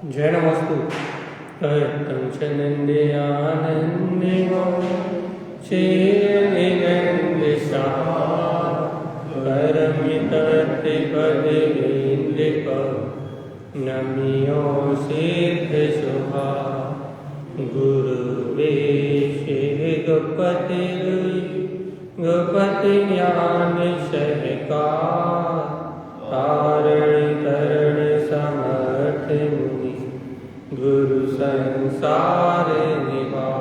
जय नमस्तु तम च नंदयानंदिवो चेनिनंदिशा परमितत्पदवेन्द्रिप नमियो सिद्ध शुभा गुरुवेशे गपति गपति ज्ञान सहकार तारण तरण समर्थ मुनि गुरु संसार निभा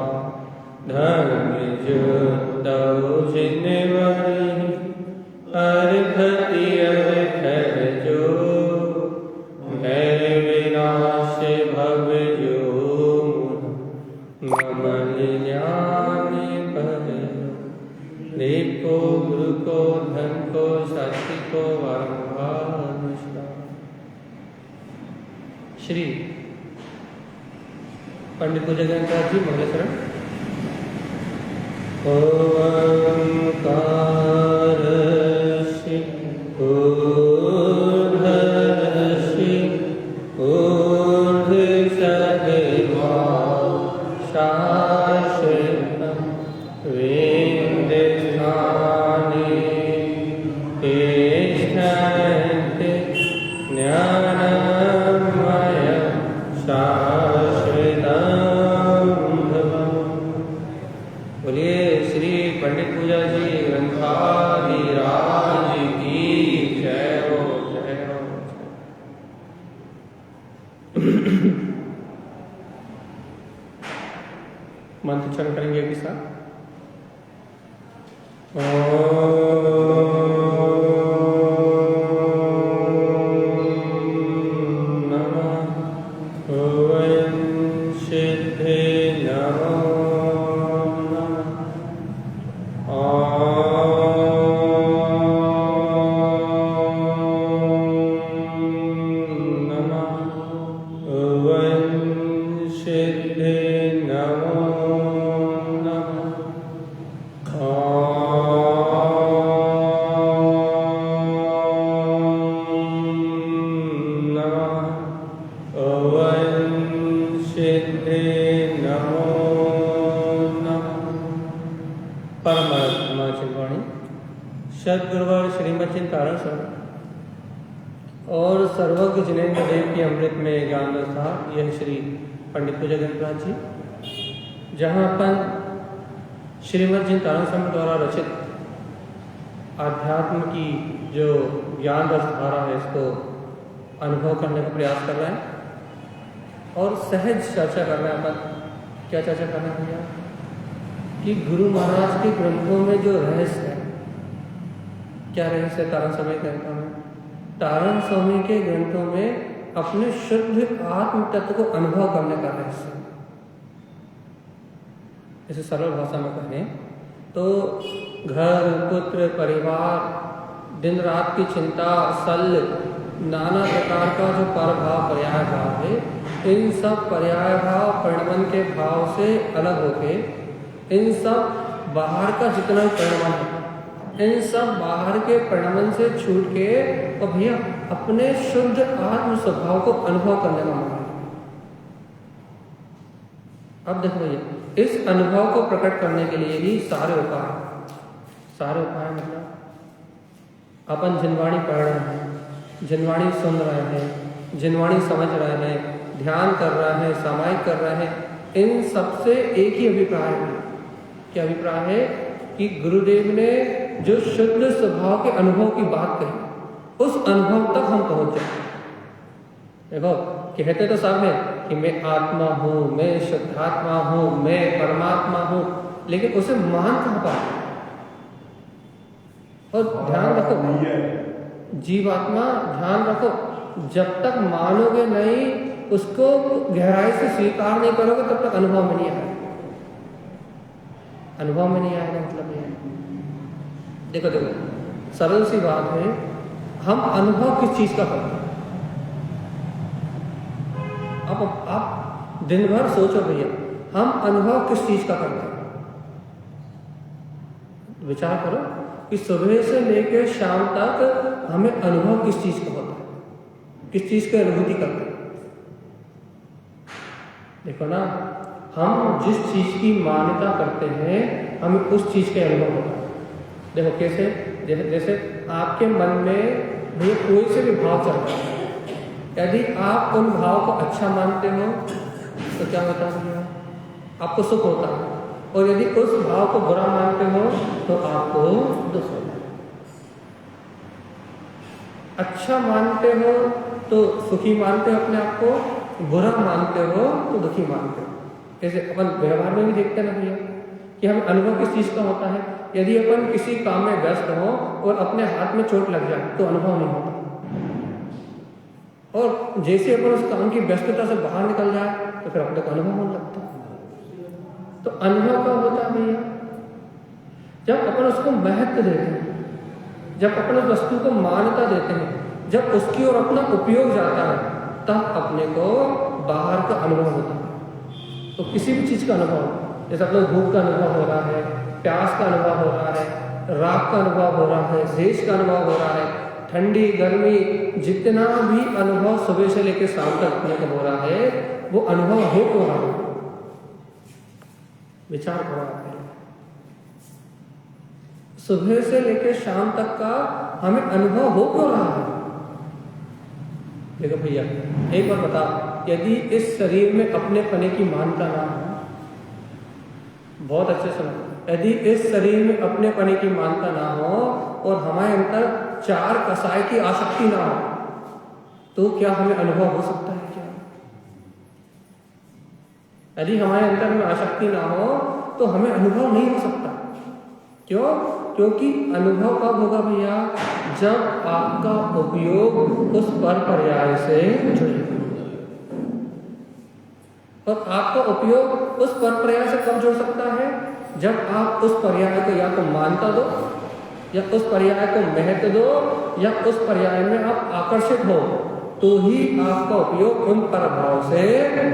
धर्म जो तव जिनवरी अर्घति अर्घ जो भय विनाश भव जो नमन ज्ञान पर देखो गुरु को धन को शक्ति को श्री पंडित पूज्य ग्रंथराज जी मंगलचरण। ओंकार मंत्रोच्चारण करेंगे एक साथ। सद्गुरुवर श्रीमद् चिंतारण और सर्वज्ञ जिनेन्द्र देव की अमृत में ज्ञान दस्ता, यह श्री पंडित पूज्य ग्रंथराज जी, जहाँ अपन श्रीमद् चिंतारण संघ द्वारा रचित आध्यात्म की जो ज्ञान दस्तारा है इसको अनुभव करने का प्रयास कर रहे हैं और सहज चर्चा कर रहे हैं। अपन क्या चर्चा कर रहे हैं भैया कि गुरु महाराज के ग्रंथों में जो रहस्य है, क्या रहस्य तारण स्वामी के ग्रंथों में? तारण स्वामी के ग्रंथों में अपने शुद्ध आत्म तत्व को अनुभव करने का रहस्य। इसे सरल भाषा में कहें तो घर, पुत्र, परिवार, दिन रात की चिंता, शल्य, नाना प्रकार का जो परभाव पर्याय भाव है, इन सब पर्याय भाव परिणमन के भाव से अलग होके, इन सब बाहर का जितना परिणमन है, इन सब बाहर के परिणमन से छूट के और भैया अपने शुद्ध आत्म स्वभाव को अनुभव करने का मौका। अब देखो भैया, इस अनुभव को प्रकट करने के लिए ही सारे उपाय मतलब अपन जिनवाणी पढ़ रहे हैं, जिनवाणी सुन रहे हैं, जिनवाणी समझ रहे हैं, ध्यान कर रहे हैं, सामायिक कर रहे हैं, इन सबसे एक ही अभिप्राय है। क्या अभिप्राय है कि गुरुदेव ने जो शुद्ध स्वभाव के अनुभव की बात कही, उस अनुभव तक हम पहुंच जाए। देखो कहते तो सब है कि मैं आत्मा हूँ, मैं शुद्धात्मा हूँ, मैं परमात्मा हूँ, लेकिन उसे मान कहाँ पाए? और ध्यान रखो जीवात्मा, ध्यान रखो, जब तक मानोगे नहीं, उसको गहराई से स्वीकार नहीं करोगे, तब तक अनुभव में नहीं आएगा। अनुभव में नहीं आएगा मतलब ये है। देखो सरल सी बात है, हम अनुभव किस चीज का करते हैं? अब आप दिन भर सोचो भैया, हम अनुभव किस चीज का करते हैं? विचार करो कि सुबह से लेकर शाम तक हमें अनुभव किस चीज का होता है, किस चीज की अनुभूति करते हैं? देखो ना, हम जिस चीज़ की मान्यता करते हैं हमें उस चीज़ के अनुभव होता है। देखो कैसे, जैसे आपके मन में भैया कोई से भी भाव चल रहा है, यदि आप उन भाव को अच्छा मानते हो तो क्या होता है भैया, आपको सुख होता है, और यदि उस भाव को बुरा मानते हो तो आपको दुख होता है। अच्छा मानते हो तो सुखी मानते हो अपने आप को, बुरा मानते हो तो दुखी मानते हो। जैसे अपन व्यवहार में भी देखते हैं ना भैया कि हमें अनुभव किस चीज़ का होता है। यदि अपन किसी काम में व्यस्त हो और अपने हाथ में चोट लग जाए तो अनुभव नहीं होता, और जैसे अपन उस काम की व्यस्तता से बाहर निकल जाए तो फिर अपने को अनुभव होने लगता है। तो अनुभव क्या होता है भैया, जब अपन उसको महत्व देते हैं, जब अपन उस वस्तु को मान्यता देते हैं, जब उसकी ओर अपना उपयोग जाता है, तब अपने को बाहर का अनुभव होता है। तो किसी भी चीज़ का अनुभव, जैसे अपने भूख का अनुभव हो रहा है, प्यास का अनुभव हो रहा है, राग का अनुभव हो रहा है, द्वेष का अनुभव हो रहा है, ठंडी गर्मी, जितना भी अनुभव सुबह से लेकर शाम तक अपने को हो रहा है, वो अनुभव हो क्यों रहा है, विचार करो आप। सुबह से लेकर शाम तक का हमें अनुभव हो क्यों रहा है। देखो भैया एक बार बता, यदि इस शरीर में अपने पने की मान्यता ना हो, बहुत अच्छे सुनो, यदि इस शरीर में अपने पने की मान्यता ना हो और हमारे अंदर चार कसाय की आसक्ति ना हो, तो क्या हमें अनुभव हो सकता है क्या? यदि हमारे अंदर में आसक्ति ना हो तो हमें अनुभव नहीं हो सकता। क्यों? क्योंकि अनुभव कब होगा भैया, जब आपका उपयोग उस पर पर्याय से जुड़े। और आपका उपयोग उस पर पर्याय से कब जुड़ सकता है, जब आप उस पर्याय को या तो मानता दो, या उस पर्याय को महत्व दो, या उस पर्याय में आप आकर्षित हो, तो ही आपका उपयोग उन प्रभाव से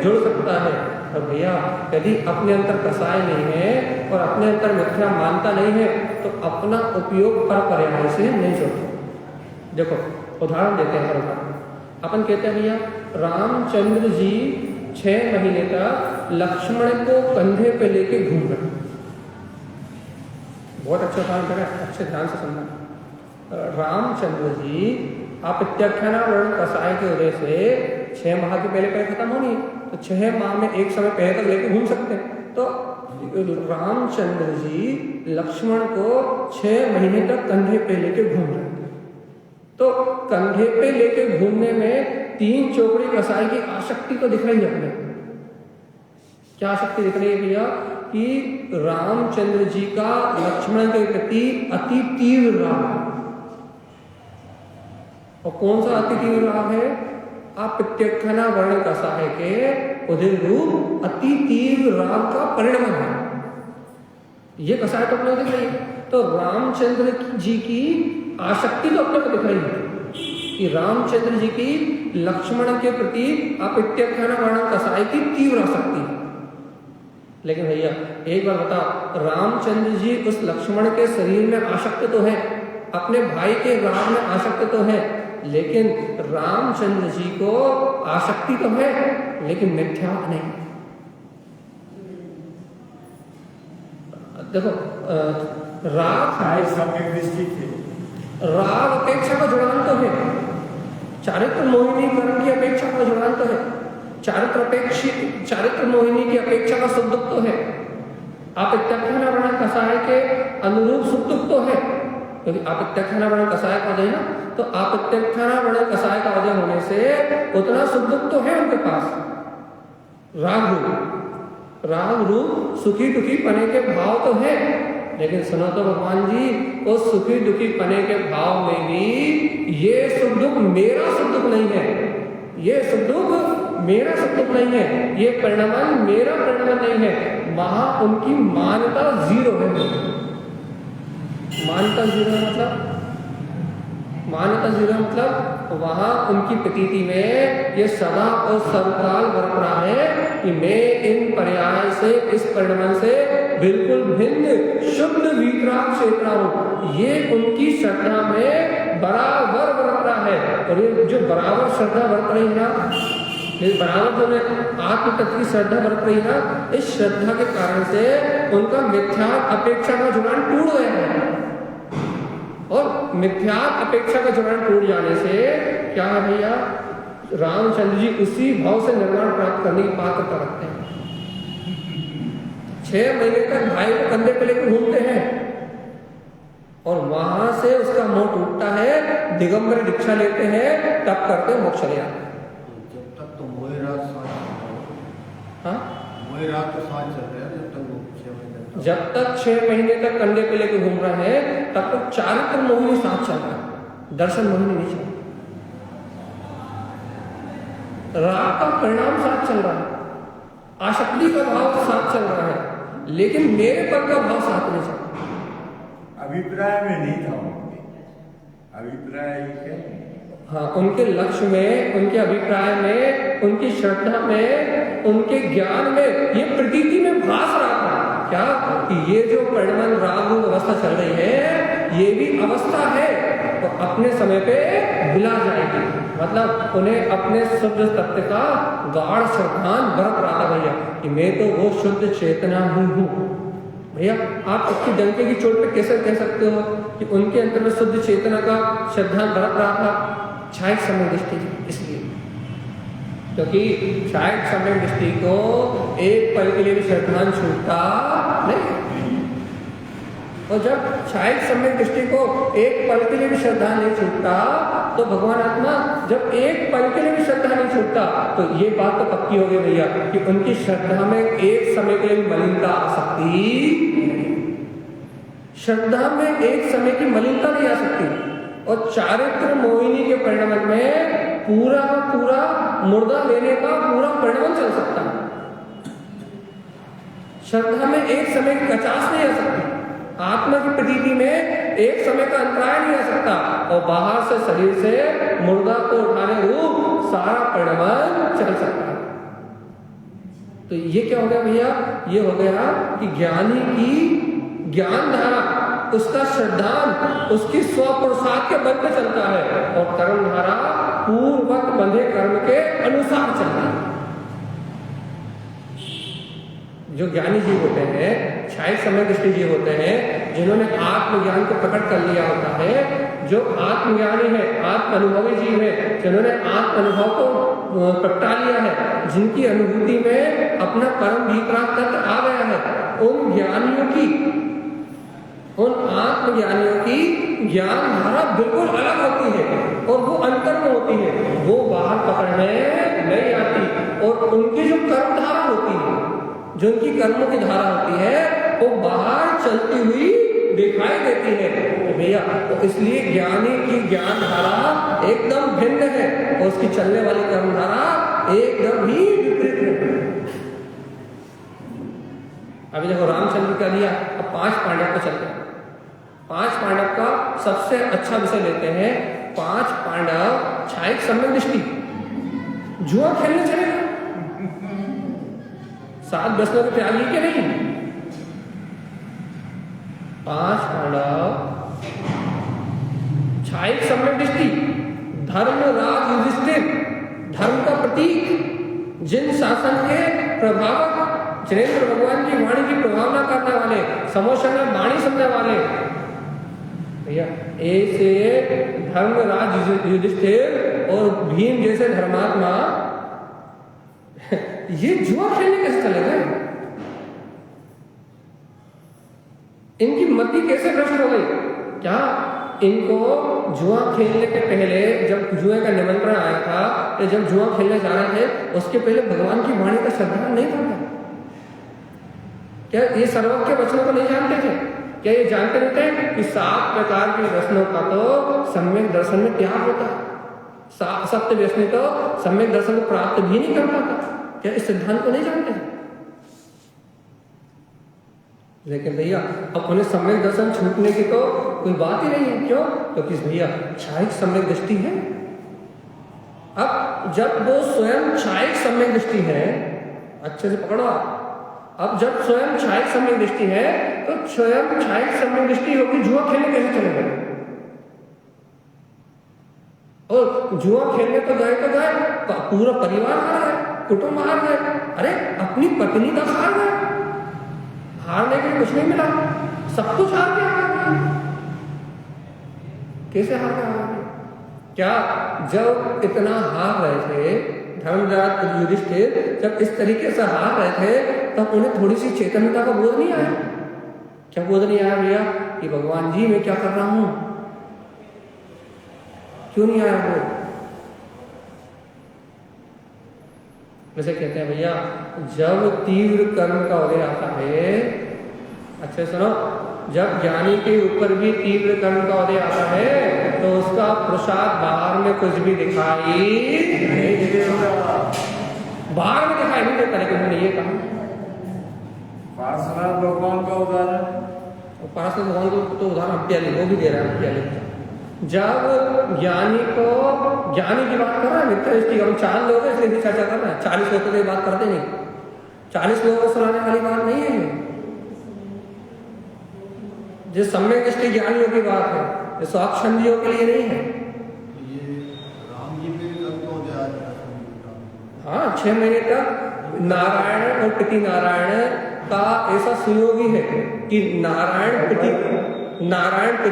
जुड़ सकता है। और भैया यदि अपने अंतर कसाय नहीं है और अपने अंतर मिथ्या मानता नहीं है तो अपना उपयोग पर पर्याय से नहीं जुड़ता। देखो उदाहरण देते हैं, अपन कहते हैं भैया रामचंद्र जी 6 महीने तक लक्ष्मण को कंधे पे लेके घूम रहे। बहुत अच्छा उदाहरण करें, अच्छे ध्यान से सुनना। रामचंद्र जी अप्रत्यक्षाना वर्ण कसाय के उदय से 6 माह के पहले खत्म होनी है, तो 6 माह में एक समय पहले तक लेके घूम सकते हैं। तो रामचंद्र जी लक्ष्मण को 6 महीने तक कंधे पे लेके घूम रहे थे। तो कंधे पे लेके घूमने में 3 चौकड़ी कसाई की आसक्ति तो दिख रही है अपने। क्या आसक्ति दिख रही है भैया, कि रामचंद्र जी का लक्ष्मण के प्रति अति तीव्र राग है। और कौन सा अति तीव्र राग है? अप्रत्यक्षाना वर्ण कसाय के उदय रूप अति तीव्र राग का परिणाम है। ये कसाय तो अपने दिख रही है। तो रामचंद्र जी की आसक्ति तो अपने को दिख रही है कि रामचंद्र जी की लक्ष्मण के प्रति अप्रत्यक्षाना वर्ण कसाय की तीव्र आसक्ति है। लेकिन भैया एक बार बता, रामचंद्र जी उस लक्ष्मण के शरीर में आसक्त तो है, अपने भाई के राग में आसक्त तो है, लेकिन रामचंद्र जी को आसक्ति तो है लेकिन मिथ्या नहीं। देखो राग अपेक्षा का जुड़ान तो है, चारित्र मोहिनी कर्म की अपेक्षा का जुड़ान तो है, चारित्र मोहिनी की अपेक्षा का सुख दुख तो है, अप्रत्यक्षाना वर्ण कसाय के अनुरूप सुख दुख तो है। क्योंकि अप्रत्यक्षाना वर्ण कसाय का उदय ना, तो अप्रत्यक्षाना वर्ण कसाय का उदय होने से उतना सुख दुख तो है उनके पास। राग रूप सुखी दुखी पने के भाव तो है, लेकिन सुनो तो भगवान जी, उस सुखी दुखी पने के भाव में भी ये सुख दुख मेरा सुख दुख नहीं है, ये सुख दुख मेरा सुख दुख नहीं है, ये परिणाम मेरा परिणाम नहीं है। वहां उनकी मान्यता 0 है। मान्यता 0 मतलब वहां उनकी प्रतीति में ये सदा और सर्वकाल बरकरा है कि मैं इन पर्याय से, इस परिणाम से बिल्कुल भिन्न शुद्ध वीतराग क्षेत्र हूं। ये उनकी श्रद्धा में बराबर बरकरा है। और ये जो बराबर श्रद्धा बरत रही है ना, लेकिन बराबर जो उन्हें आत्म तत्व की श्रद्धा बरत रही है, इस श्रद्धा के कारण से उनका मिथ्या अपेक्षा का जुड़ान टूट गया है। और मिथ्या अपेक्षा का जुड़ान टूट जाने से क्या है भैया, रामचंद्र जी उसी भाव से निर्वाण प्राप्त करने की पात्रता रखते हैं। 6 महीने तक भाई को कंधे पे लेकर घूमते हैं और वहां से उसका मोह टूटता है, दिगंबर दीक्षा लेते हैं, तब करके मोक्ष चले आते हैं। जब तक तो मोह रात साथ, हाँ मोह रात तो साथ चल रहा है, जब तक वो 6 महीने तक, जब तक 6 महीने तक कंधे पे लेकर घूम रहे हैं तब तक चारित्र मोहिनी साथ चल रहा है, दर्शन मोहिनी नहीं चल रहा। राग का परिणाम साथ चल रहा है, आसक्ति का भाव साथ चल रहा है, लेकिन मेरे पद का भाव साथ नहीं चल रहा। अभिप्राय में नहीं था, अभिप्राय है। हाँ, उनके लक्ष्य में, उनके अभिप्राय में, उनकी श्रद्धा में, उनके ज्ञान में ये प्रतीति में भास रहा था क्या कि ये जो परिणमन राग अवस्था चल रही है ये भी अवस्था है, तो अपने समय पे बिला जाएगी। मतलब उन्हें अपने शुद्ध तत्व का गाढ़ श्रद्धान बरत रहा था भैया कि मैं तो वो शुद्ध चेतना ही हूँ। भैया आप इसकी डंके की चोट पे कैसे कह सकते हो कि उनके अंतर में शुद्ध चेतना का श्रद्धान बरत रहा था? क्षायिक समय दृष्टि, इसलिए क्योंकि क्षायिक समय दृष्टि को एक पल के लिए भी श्रद्धान छूटता नहीं। और जब क्षायिक समय दृष्टि को एक पल के लिए भी श्रद्धा नहीं छूटता तो भगवान आत्मा जब एक पल के लिए भी श्रद्धा नहीं छूटता तो ये बात तो पक्की हो गई भैया कि उनकी श्रद्धा में एक समय के लिए भी मलिनता आ सकती, श्रद्धा में एक समय की मलिनता नहीं आ सकती। और चारित्र मोहिनी के परिणमन में पूरा का पूरा मुर्दा लेने का पूरा परिणमन चल सकता है। श्रद्धा में एक समय की कचास नहीं आ सकती, आत्मा की प्रतीति में एक समय का अंतराय नहीं आ सकता, और बाहर से शरीर से मुर्दा को उठाने रूप सारा परिणमन चल सकता है। तो ये क्या हो गया भैया, ये हो गया कि ज्ञानी की ज्ञान धारा, उसका श्रद्धान उसकी स्वपुरुषार्थ के बल पे चलता है, और कर्म धारा पूर्ववत बंधे कर्म के अनुसार चलता है। जो ज्ञानी जीव होते हैं, क्षायिक समय दृष्टि जीव होते हैं, जिन्होंने आत्मज्ञान को प्रकट कर लिया होता है, जो आत्मज्ञानी है, आत्म अनुभवी जीव है, जिन्होंने आत्म अनुभव को प्रगटा लिया है, जिनकी अनुभूति में अपना परम विपराग तत्व आ गया है, उन ज्ञानियों की, उन आत्मज्ञानियों की ज्ञान धारा बिल्कुल अलग होती है और वो अंतर में होती है, वो बाहर पकड़ने नहीं आती। और उनकी जो कर्म धारा होती है, जो उनकी कर्मों की धारा होती है, वो बाहर चलती हुई दिखाई देती है। तो भैया तो इसलिए ज्ञानी की ज्ञान धारा एकदम भिन्न है और उसकी चलने वाली कर्म धारा एकदम ही विपरीत है। अभी देखो रामचंद्र का लिया, अब 5 पांडव को चलते हैं। 5 पांडव का सबसे अच्छा विषय लेते हैं। 5 पांडव क्षायिक समय दृष्टि, जुआ खेलने चले गए, 7 वैष्णव के त्यागी के नहीं। 5 पांडव क्षायिक समय दृष्टि, धर्मराज युधिष्ठिर, धर्म का प्रतीक, जिन शासन के प्रभावक, जनेन्द्र भगवान की वाणी की प्रभावना करने वाले, समोशन में वाणी सुनने वाले भैया, ऐसे धर्मराज युधिष्ठिर और भीम जैसे धर्मात्मा ये जुआ खेलने कैसे चले गए? इनकी मति कैसे भ्रष्ट हो गई? क्या इनको जुआ खेलने के पहले, जब जुए का निमंत्रण आया था, या जब जुआ खेलने जा रहे थे, उसके पहले भगवान की वाणी का श्रद्धा नहीं था? क्या ये सर्वज्ञ के वचनों को नहीं जानते थे? क्या ये जानते नहीं थे कि 7 प्रकार के व्यसनों का तो सम्यक दर्शन में त्याग होता है, सत्य व्यसनी तो सम्यक दर्शन को प्राप्त भी नहीं कर पाता? क्या इस सिद्धांत को नहीं जानते हैं? लेकिन भैया अब उन्हें सम्यक दर्शन छूटने की तो कोई बात ही नहीं है। क्यों? क्योंकि भैया क्षायिक सम्यक दृष्टि है। अब जब वो स्वयं क्षायिक सम्यक दृष्टि है, अच्छे से पकड़ो आप, अब जब स्वयं क्षायिक सम्यक दृष्टि है तो स्वयं क्षायिक सम्यक दृष्टि होगी, जुआ खेलने कैसे चले गए? और जुआ खेलने तो गए, पूरा परिवार हार गए, कुटुंब हार गए। अरे अपनी पत्नी तक हार गए, हारने के लिए कुछ नहीं मिला, सब कुछ हार गया। कैसे हार गया? क्या जब इतना हार रहे थे धर्मराज युधिष्ठिर, जब इस तरीके से हार रहे थे, तब उन्हें थोड़ी सी चेतनता का बोध नहीं आया? क्या बोध नहीं आया भैया कि भगवान जी मैं क्या कर रहा हूं? क्यों नहीं आया बोध? वैसे कहते हैं भैया, जब तीव्र कर्म का उदय आता है, अच्छे सुनो, जब ज्ञानी के ऊपर भी तीव्र कर्म का उदय आता है तो उसका प्रसाद बाहर में कुछ भी दिखाई नहीं देता, बाहर में दिखाई नहीं देता। लेकिन हमने ये कहा पार्श्वनाथ भगवान का उदाहरण, पार्श्वनाथ भगवान को तो उदाहरण अप्याली वो भी दे रहा है। अप्याली जब ज्ञानी की बात कर रहा है, मित्र दृष्टि, हम 4 लोग हैं इसलिए चर्चा कर रहे हैं, 40 लोग तो ये बात करते नहीं, 40 लोगों को सुनाने वाली बात नहीं है। जो सम्यक दृष्टि ज्ञानियों की बात है, जो स्वाक्षंदियों के लिए नहीं है। ये राम जी पे हाँ, 6 महीने तक नारायण और पिति नारायण का ऐसा सुयोगी है कि नारायण पिति नारायण को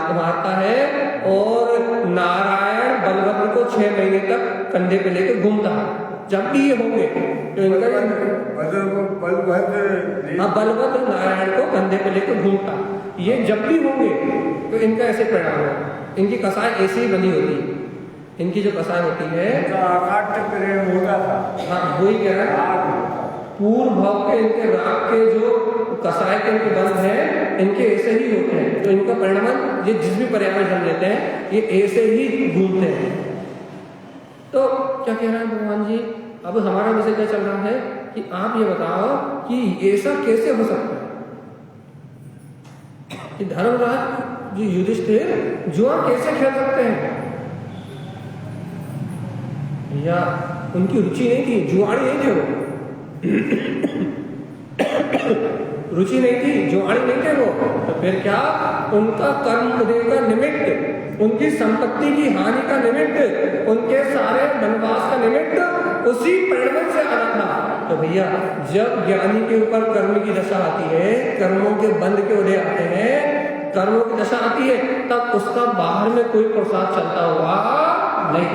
मारता है और नारायण बलभद्र को 6 महीने तक कंधे पे लेकर घूमता है। जब भी ये होंगे तो इनका बलभद्र नारायण को कंधे पे लेकर घूमता, ये जब भी होंगे तो इनका ऐसे परिणाम होगा। इनकी कसाई ऐसी ही बनी होती है, इनकी जो कसाई होती है प्रेम होता था। हाँ, वही कह रहा है, पूर्व भाव के इनके राग के जो कसाय के इनके बंध हैं, इनके ऐसे ही होते हैं। तो इनका परिणाम ये जिस भी पर्याय में जन्म लेते हैं, ये ऐसे ही घूमते हैं। तो क्या कह रहे हैं भगवान जी? अब हमारा विषय क्या चल रहा है कि आप ये बताओ कि ऐसा कैसे हो सकता है कि धर्मराज जो युधिष्ठिर जुआ कैसे खेल सकते हैं? या उनकी रुचि नहीं थी, जुआड़ी नहीं थे वो रुचि नहीं थी, जुआड़ी नहीं थे वो। तो फिर क्या उनका कर्म उदय का निमित्त, उनकी संपत्ति की हानि का निमित्त, उनके सारे वनवास का निमित्त उसी परिणाम से आना था। तो भैया जब ज्ञानी के ऊपर कर्म की दशा आती है, कर्मों के बंध के उदय आते हैं, कर्मों की दशा आती है, तब उसका बाहर में कोई प्रसाद चलता हुआ नहीं,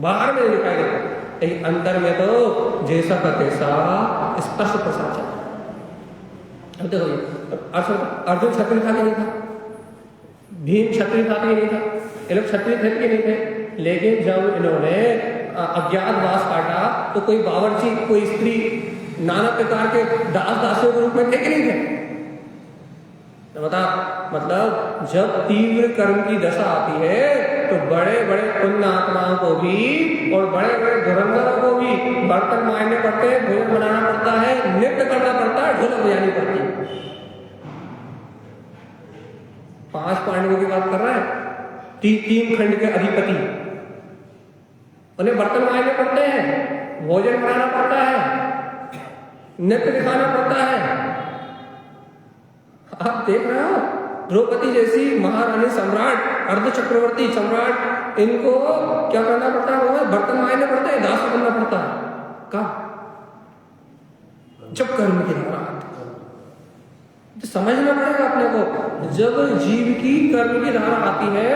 बाहर में दिखाई देता। लेकिन अंदर में तो जैसा का तैसा स्पष्ट प्रसाद चलता। अब देखो, अर्जुन क्षत्रिय था कि नहीं था? भीम क्षत्रिय था कि नहीं था? ये लोग क्षत्रिय थे कि नहीं थे? लेकिन जब इन्होंने अज्ञातवास काटा तो कोई बावर्ची, कोई स्त्री, नाना प्रकार के दास दासियों के रूप में थे कि नहीं थे? तो बता, मतलब जब तीव्र कर्म की दशा आती है तो बड़े बड़े पुण्य आत्माओं को भी और बड़े बड़े धुरंधरों को भी बर्तन मारने पड़ते हैं, भोजन बनाना पड़ता है, नृत्य करना पड़ता है, ढोलक बजानी पड़ती है। 5 पांडवों की बात कर रहा है, 3 खंड के अधिपति, उन्हें बर्तन मारने पड़ते हैं, भोजन बनाना पड़ता है, नृत्य दिखाना पड़ता है। आप देख रहे हो, द्रौपदी जैसी महारानी, सम्राट, अर्ध चक्रवर्ती सम्राट, इनको क्या करना पड़ता है? वो बर्तन मारने पड़ते हैं, दास बनना पड़ता है। कब? जब कर्म की धारा आती है। तो समझना पड़ेगा अपने को, जब जीव की कर्म की धारा आती है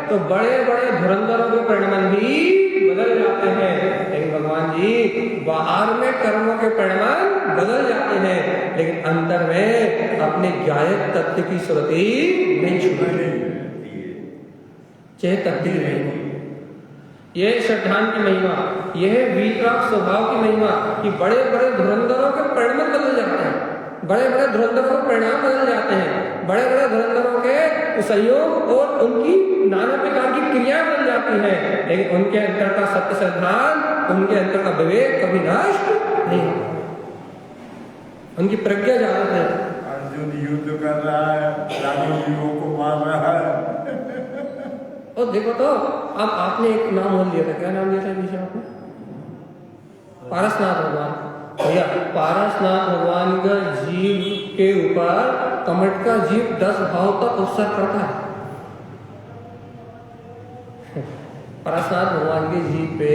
तो बड़े बड़े धुरंधरों के परिणाम भी बदल जाते हैं। लेकिन भगवान जी बाहर में कर्मों के परिणाम बदल जाते हैं, लेकिन अंतर में अपने ज्ञायक तत्व की स्मृति नहीं छूटती, चाहे तत्व नहीं। यह श्रद्धान की महिमा, यह वीतराग स्वभाव की महिमा कि बड़े बड़े धुरंधरों के परिणाम बदल जाते हैं, बड़े बड़े धुरंधरों के परिणाम बदल जाते हैं, बड़े बड़े धुरंधरों के सहयोग और उनकी नाना प्रकार की क्रियाएं बदल जाती हैं, लेकिन उनके अंतर का सत्य श्रद्धान, उनके अंतर का विवेक कभी नष्ट नहीं होता, उनकी प्रज्ञा जागृत है। अर्जुन युद्ध कर रहा है, रावण जीवों को मार रहा है। और देखो तो अब आपने एक नाम बोल दिया था, क्या नाम दिया था पीछे आपने? पारसनाथ भगवान। भैया पारसनाथ भगवान का जीव के ऊपर कमट का जीव 10 भाव का उत्सर्ग करता है। पारसनाथ भगवान की जीभ पे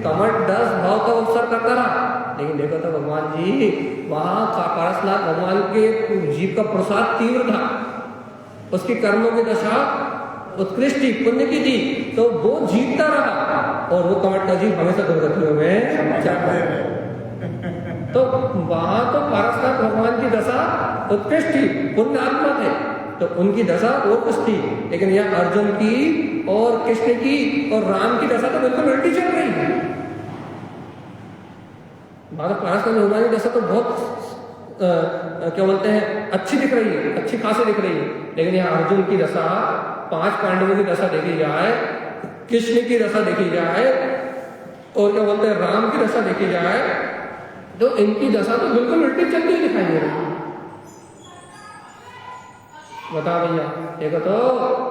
कमठ 10 भाव का अवसर करता रहा, लेकिन देखो तो भगवान जी वहां पारसनाथ भगवान के जीभ का प्रसाद तीव्र था, उसकी कर्मों की दशा उत्कृष्ट थी, पुण्य की थी, तो वो जीतता रहा और वो कमठ का जीव हमेशा दुर्गतियों में जाता है। तो वहां तो पारसनाथ भगवान की दशा उत्कृष्ट थी, पुण्य आत्मा थे, तो उनकी दशा और कुछ थी, लेकिन यह अर्जुन की और कृष्ण की और राम की दशा तो बिल्कुल उल्टी चल रही है। पारसनाथ भगवान की दशा तो बहुत क्या बोलते हैं अच्छी दिख रही है, अच्छी खासी दिख रही है, लेकिन यहाँ अर्जुन की दशा, 5 पांडवों की दशा देखी जाए, कृष्ण की दशा देखी जाए और क्या बोलते हैं राम की दशा देखी जाए, तो इनकी दशा तो बिल्कुल उल्टी चलती हुई दिखाई दे रही है। बता भैया, देखो तो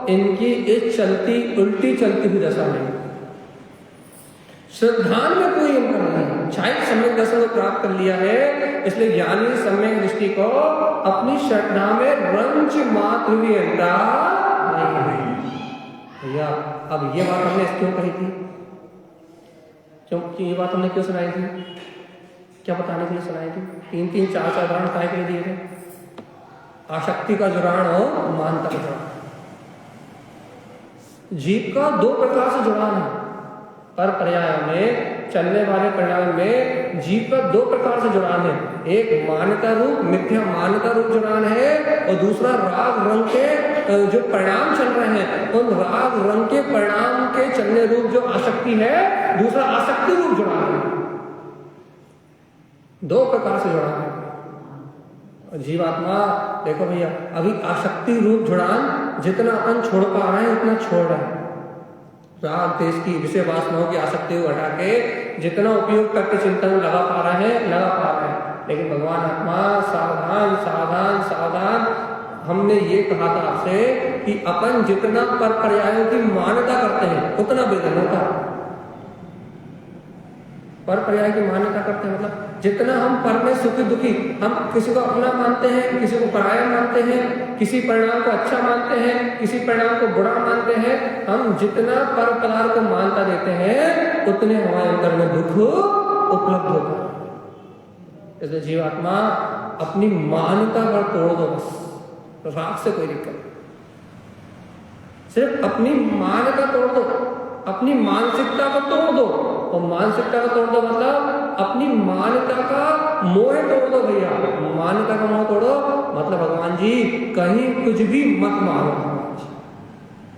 इनकी इस चलती उल्टी चलती हुई दशा में श्रद्धान में कोई अंतर नहीं, शायद सम्यक दर्शन को प्राप्त कर लिया है, इसलिए ज्ञानी सम्यक दृष्टि को अपनी श्रद्धा में रंच मात्र भी अंतर नहीं। भैया अब ये बात हमने क्यों कही थी, क्योंकि ये बात हमने क्यों सुनाई थी, क्या बताने के लिए सुनाई थी? 3-3, 4-4 उदाहरण काय के लिए दिए थे? आसक्ति का जुड़ान और मानता का जुड़ान। जीव का 2 प्रकार से जुड़ान है, पर पर्याय में चलने वाले परिणाम में जीव का 2 प्रकार से जुड़ान है, एक मान्यता रूप मिथ्या मान्यता रूप जुड़ान है और दूसरा राग रंग के जो परिणाम चल रहे हैं उन राग रंग के परिणाम के चलने रूप जो आसक्ति है, दूसरा आसक्ति रूप जुड़ान है। 2 प्रकार से जुड़ान है। जीवात्मा देखो भैया, अभी आसक्ति रूप जुड़ान जितना अपन छोड़ पा रहे हैं उतना छोड़ रहे हैं, राग देश की विषय वासनाओं की आसक्ति को हटा के जितना उपयोग करके चिंतन लगा पा रहे हैं, लेकिन भगवान आत्मा सावधान सावधान सावधान। हमने ये कहा था आपसे कि अपन जितना पर पर्यायों की मान्यता करते हैं उतना वेदन होता है। पर पर्याय की मान्यता करते हैं मतलब जितना हम पर में सुखी दुखी, हम किसी को अपना मानते हैं, किसी को पराया मानते हैं, किसी परिणाम को अच्छा मानते हैं, किसी परिणाम को बुरा मानते हैं, हम जितना पर पदार्थ को मान्यता देते हैं उतने हमारे अंदर में दुख उपलब्ध होता है। इसलिए जीवात्मा अपनी मान्यता पर तोड़ दो, बस राग से कोई दिक्कत नहीं, सिर्फ अपनी मान्यता तोड़ दो, अपनी मानसिकता को तोड़ दो। और मानसिकता को तोड़ दो मतलब अपनी मान्यता का मोह तोड़ दो भैया। मान्यता का मोह तोड़ो मतलब भगवान जी कहीं कुछ भी मत मानो,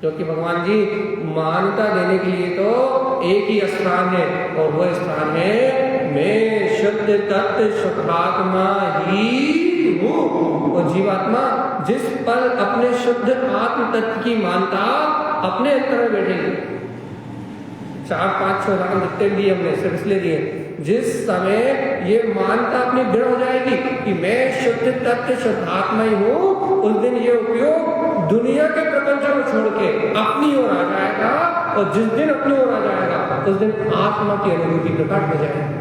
क्योंकि भगवान जी मान्यता देने के लिए तो एक ही स्थान है और वह स्थान है मैं शुद्ध तत्व शुद्धात्मा ही हूँ। और जीवात्मा जिस पल अपने शुद्ध आत्म तत्व की मानता अपने अंतर में बैठेगी, 4-5-6 उदाहरण जितने दिए हमने सिर्फ इसलिए दिए, जिस समय ये मानता अपनी दृढ़ हो जाएगी कि मैं शुद्ध तत्व शुद्धात्मा ही हूँ, उस दिन ये उपयोग दुनिया के प्रपंचों को छोड़ के अपनी ओर आ जाएगा। और जिस दिन अपनी ओर आ जाएगा उस दिन आत्मा की अनुभूति प्रकट हो जाएगी,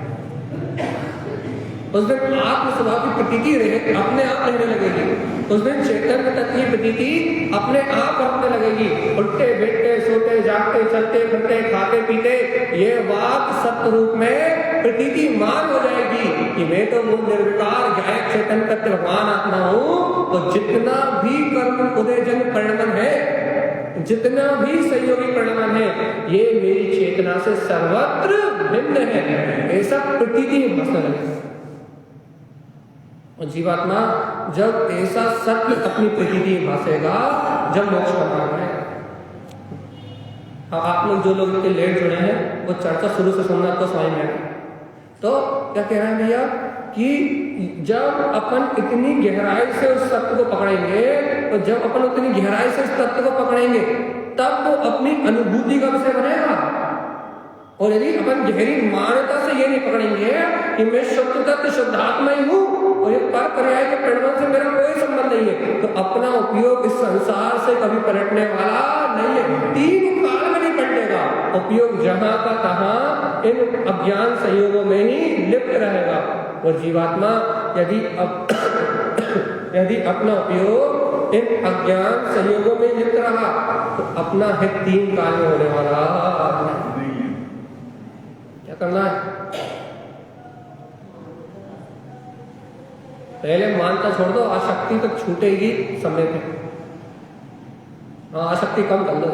उस दिन आत्म स्वभाव की प्रतीति रहे अपने आप रहने लगेगी, उस दिन चैतन्य तत्व की प्रतीति अपने आप रखने लगेगी। उठते बैठते सोते जागते चलते फिरते खाते पीते ये बात सत्य रूप में प्रतीति मान हो जाएगी कि मैं तो वो निर्विकार गायक चैतन्य तत्व भगवान आत्मा हूँ। और जितना भी कर्म उदयजन परिणाम है, जितना भी सहयोगी परिणाम है, ये मेरी चेतना से सर्वत्र भिन्न है, ऐसा प्रतीति भासने लगेगा। और जीवात्मा जब ऐसा सत्य अपनी प्रतीति भासेगा जब मोक्ष का मार्ग है। अब आप लोग जो लोग इनके लेट जुड़े हैं वो चर्चा शुरू से सुनना आपको समझ में आएगा। तो क्या कह रहे हैं भैया कि जब अपन इतनी गहराई से उस सत्य को पकड़ेंगे, तो जब अपन उतनी गहराई से उस तत्व को पकड़ेंगे तब वो अपनी अनुभूति का विषय बनेगा। और यदि अपन गहरी मान्यता से ये नहीं पकड़ेंगे कि मैं शुद्ध तत्व शुद्धात्मा ही हूँ और ये पर पर्याय के परिणाम से मेरा कोई संबंध नहीं है, तो अपना उपयोग इस संसार से कभी पलटने वाला नहीं है, 3 काल में नहीं पलटेगा। उपयोग जहां का तहां इन अज्ञान संयोगों में ही लिप्त रहेगा। और जीवात्मा यदि अपना उपयोग इन अज्ञान संयोगों में लिप्त रहा तो अपना हित 3 काल में होने वाला नहीं है। क्या करना है? पहले मानता छोड़ दो, आसक्ति तो छूटेगी समय पे। हाँ, आसक्ति कम कर दो,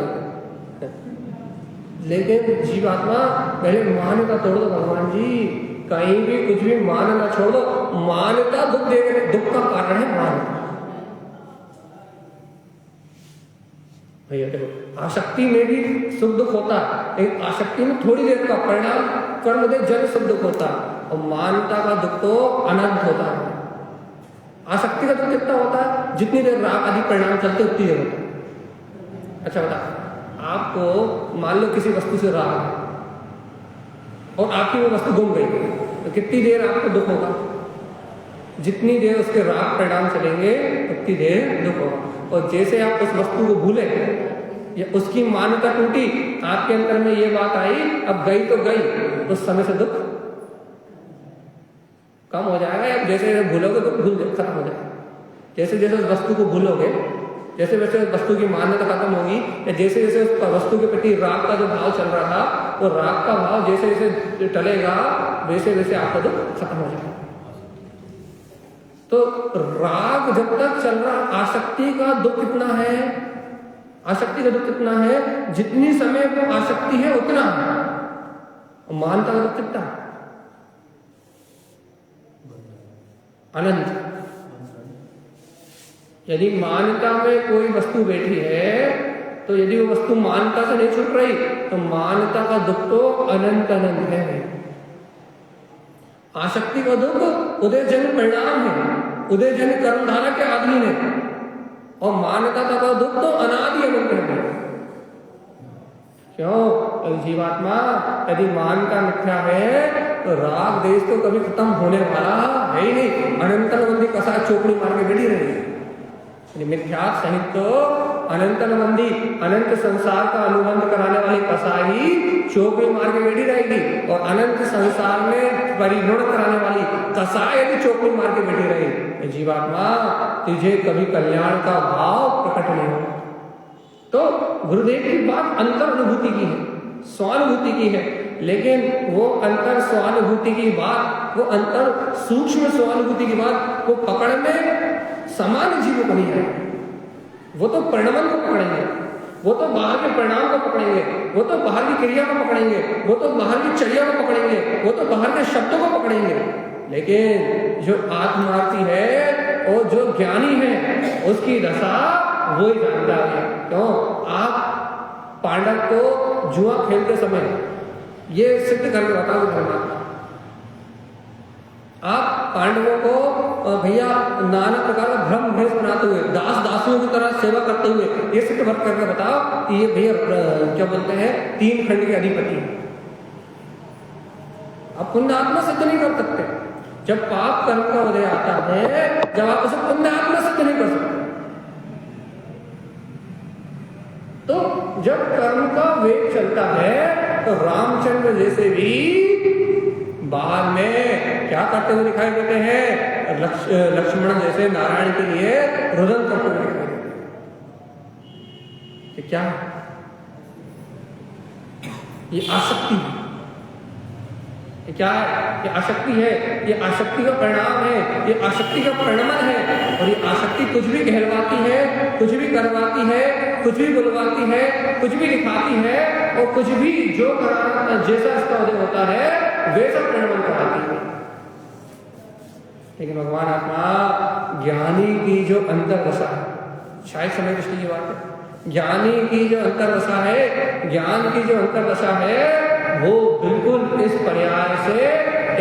लेकिन जीवात्मा पहले मान्यता तोड़ दो। भगवान जी कहीं भी कुछ भी मानना छोड़ दो। मान्यता दुख देने, दुख का कारण है मान्यता। भैया देखो, आसक्ति में भी सुख दुख होता है, लेकिन आसक्ति में थोड़ी देर का परिणाम कर्म दे जन सुख दुख होता है, और मान्यता का दुख तो अनंत होता है। आसक्ति का दुख कितना होता है? जितनी देर राग आदि परिणाम चलते उतनी देर होता है। अच्छा बता, आपको मान लो किसी वस्तु से राग है और आपकी वो वस्तु गुम गई, तो कितनी देर आपको दुख होगा? जितनी देर उसके राग परिणाम चलेंगे उतनी देर दुख होगा। और जैसे आप उस वस्तु को भूले या उसकी मान्यता टूटी, आपके अंदर में ये बात आई अब गई तो गई, उस समय से दुख कम हो जाएगा। या जैसे जैसे भूलोगे तो भूल खत्म हो जाएगा। जैसे जैसे उस वस्तु को भूलोगे, जैसे वैसे वस्तु की मान्यता खत्म होगी, या जैसे जैसे उस वस्तु के प्रति राग का जो भाव चल रहा था, वो राग का भाव जैसे जैसे टलेगा वैसे वैसे आपका दुख खत्म हो जाएगा। तो राग जब तक चल रहा, आसक्ति का दुख कितना है? आसक्ति का दुख कितना है? जितनी समय वो आसक्ति है उतना है। और मानता का दुख कितना? अनंत। यदि मान्यता में कोई वस्तु बैठी है, तो यदि वो वस्तु मान्यता से नहीं छूट रही, तो मान्यता का दुख तो अनंत अनंत है। आसक्ति का दुख उदयजन परिणाम है, उदयजन कर्मधारा के अधीन है, और मान्यता का दुख तो अनादि अनंत है। क्यों? जीवात्मा यदि मान्यता मिथ्या है तो राग देश तो कभी खत्म होने वाला है ही नहीं। अनंतनबंदी कसा चोपड़ी मार के बैठी रहेगी। मिथ्या सहित तो अनंतनबंदी, अनंत संसार का अनुबंध कराने वाली कसाई चोपड़ी मार के बैठी रहेगी, और अनंत संसार में परिभ्रमण कराने वाली कसाई यदि चोपड़ी मार के बैठी रही, जीवात्मा तुझे कभी कल्याण का भाव प्रकट नहीं होगा। तो गुरुदेव की बात अंतर अनुभूति की है, स्वानुभूति की है, लेकिन वो अंतर स्वानुभूति की बात, वो अंतर सूक्ष्म स्वानुभूति की बात, वो पकड़ने सामान्य जीवों को नहीं है। वो तो परिणाम को पकड़ेंगे, वो तो बाहर के परिणाम को पकड़ेंगे, वो तो बाहर की क्रिया को पकड़ेंगे, वो तो बाहर की चर्या को पकड़ेंगे, वो तो बाहर के शब्दों को पकड़ेंगे। लेकिन जो आत्मार्थी है और जो ज्ञानी है, उसकी दशा वो ही जानता है। क्यों? आप पांडव को जुआ खेलते समय ये सिद्ध करके बताओ धर्मात्मा, आप पांडवों को भैया नाना प्रकार का भ्रम भेष बनाते हुए, दास दासियों की तरह सेवा करते हुए ये सिद्ध वर्क करके बताओ कि ये भैया क्या बोलते हैं 3 खंड के अधिपति। आप पुण्य आत्मा सिद्ध नहीं कर सकते। जब पाप कर्म का उदय आता है, जब आप उसे पुण्य आत्मा सिद्ध नहीं कर सकते, तो जब कर्म का वेग चलता है तो रामचंद्र जैसे भी बाहर में क्या करते हुए दिखाई देते हैं? लक्ष्मण जैसे नारायण के लिए रुदन करते हुए दिखाई देते हैं। ये क्या है? ये आसक्ति है। ये क्या है? ये आसक्ति है। ये आसक्ति का परिणाम है, ये आसक्ति का परिणमन है। और ये आसक्ति कुछ भी कहलवाती है, कुछ भी करवाती है, कुछ भी बुलवाती है, कुछ भी दिखाती है, और कुछ भी जो कराना जैसा इसका उदय होता है वैसा परिणाम कराती है। लेकिन भगवान आत्मा ज्ञानी की जो अंतर्दशा है, शायद समय दृष्टि की बात है, ज्ञानी की जो अंतर्दशा है, ज्ञान की जो अंतर्दशा है, वो बिल्कुल इस पर्याय से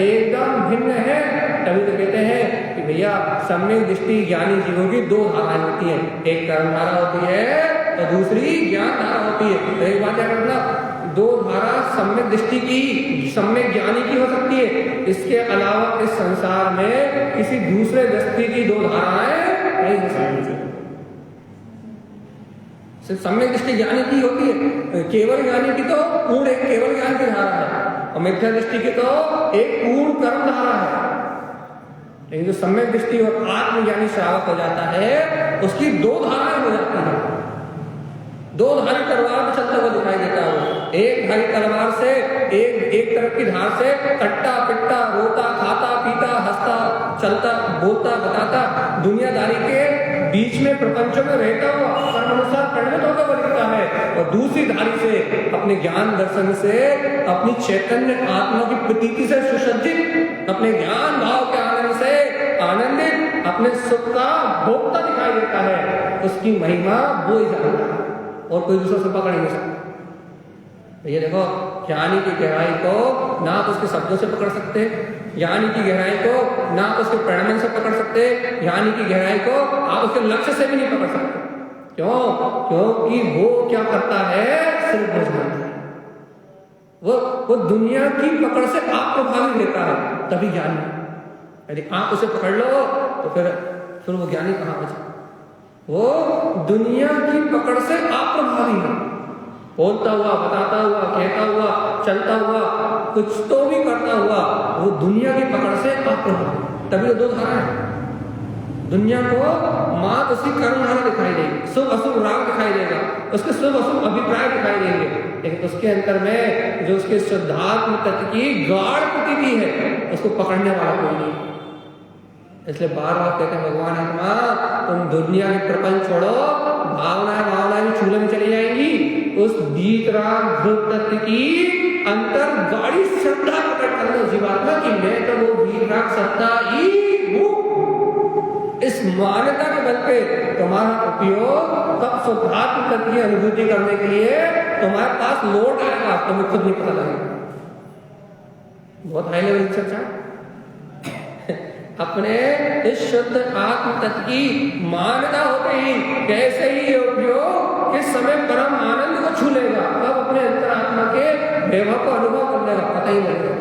एकदम भिन्न है। तभी तो कहते हैं कि भैया सम्यक दृष्टि ज्ञानी जीवों की 2 धाराएं होती हैं, एक कर्म धारा होती है और दूसरी ज्ञान धारा होती है। तो एक बात क्या करना, 2 धारा सम्यक दृष्टि की, सम्यक ज्ञानी की हो सकती है। इसके अलावा इस संसार में किसी दूसरे व्यक्ति की 2 धाराएं नहीं हो सकती। सिर्फ सम्यक दृष्टि ज्ञानी की होती है, केवल ज्ञानी की तो पूर्ण एक केवल ज्ञान की धारा है, और मिथ्या दृष्टि की तो एक पूर्ण कर्म धारा है। लेकिन जो सम्यक दृष्टि और आत्मज्ञानी श्रावक हो जाता है उसकी दो धाराएं हो जाती है। दो धारी तलवार में चलता हुआ दिखाई देता है। एक धारी तलवार से एक तरफ की धार से कट्टा पिट्टा रोता खाता पीता हंसता चलता बोलता बताता दुनियादारी के बीच में प्रपंचों में रहता हुआ कर्मानुसार परिणत होकर बनता है, और दूसरी धारी से अपने ज्ञान दर्शन से अपनी चैतन्य आत्मा की प्रतीति से सुसज्जित अपने ज्ञान भाव के आनंद से आनंदित अपने सुख का भोक्ता दिखाई देता है। उसकी महिमा वो ही जानता है और कोई दूसरा से पकड़ नहीं सकता। तो ये देखो, ज्ञानी की गहराई को ना आप उसके शब्दों से पकड़ सकते, ज्ञानी की गहराई को ना आप उसके परिणाम से पकड़ सकते, ज्ञानी की गहराई को आप उसके लक्ष्य से भी नहीं पकड़ सकते। क्यों? क्योंकि वो क्या करता है सिर्फ वो जानता है। वो दुनिया की पकड़ से आप प्रभावित लेता है, तभी ज्ञानी। यदि आप उसे पकड़ लो तो फिर वो ज्ञानी कहाँ बचा? वो दुनिया की पकड़ से आप प्रभावी है, बोलता हुआ बताता हुआ कहता हुआ चलता हुआ कुछ तो भी करता हुआ वो दुनिया की पकड़ से आप प्रभावी। तभी तो दो धारा है। दुनिया को मात उसकी कर्मधारा दिखाई देगी, शुभ अशुभ राग दिखाई देगा, उसके शुभ अशुभ अभिप्राय दिखाई देंगे, लेकिन उसके अंतर में जो उसके शुद्धात्म तत्व की गाढ़ प्रतीति है उसको पकड़ने वाला कोई नहीं। इसलिए बार बार कहते हैं भगवान आत्मा तुम दुनिया के प्रपंच छोड़ो, भावनाएं भी चूल्हे में चली जाएंगी। उस वीतराग ध्रुव तत्व की अंतर गाढ़ी श्रद्धा प्रकट करना जीवात्मा की मैं तो वो वीतराग सत्ता ही हूँ। इस मान्यता के बल पे तुम्हारा उपयोग तब शुद्धात्म तत्व की अनुभूति करने के लिए तुम्हारे पास लौट आएगा, तुम्हें खुद नहीं पता लगेगा। बहुत हाई लेवल चर्चा। अपने इस शुद्ध आत्म तत्व की मान्यता होते ही कैसे ही ये उपयोग किस समय परम आनंद को छू लेगा, तब अपने अंतरात्मा के वैभव को अनुभव कर लेगा, पता ही नहीं लगेगा।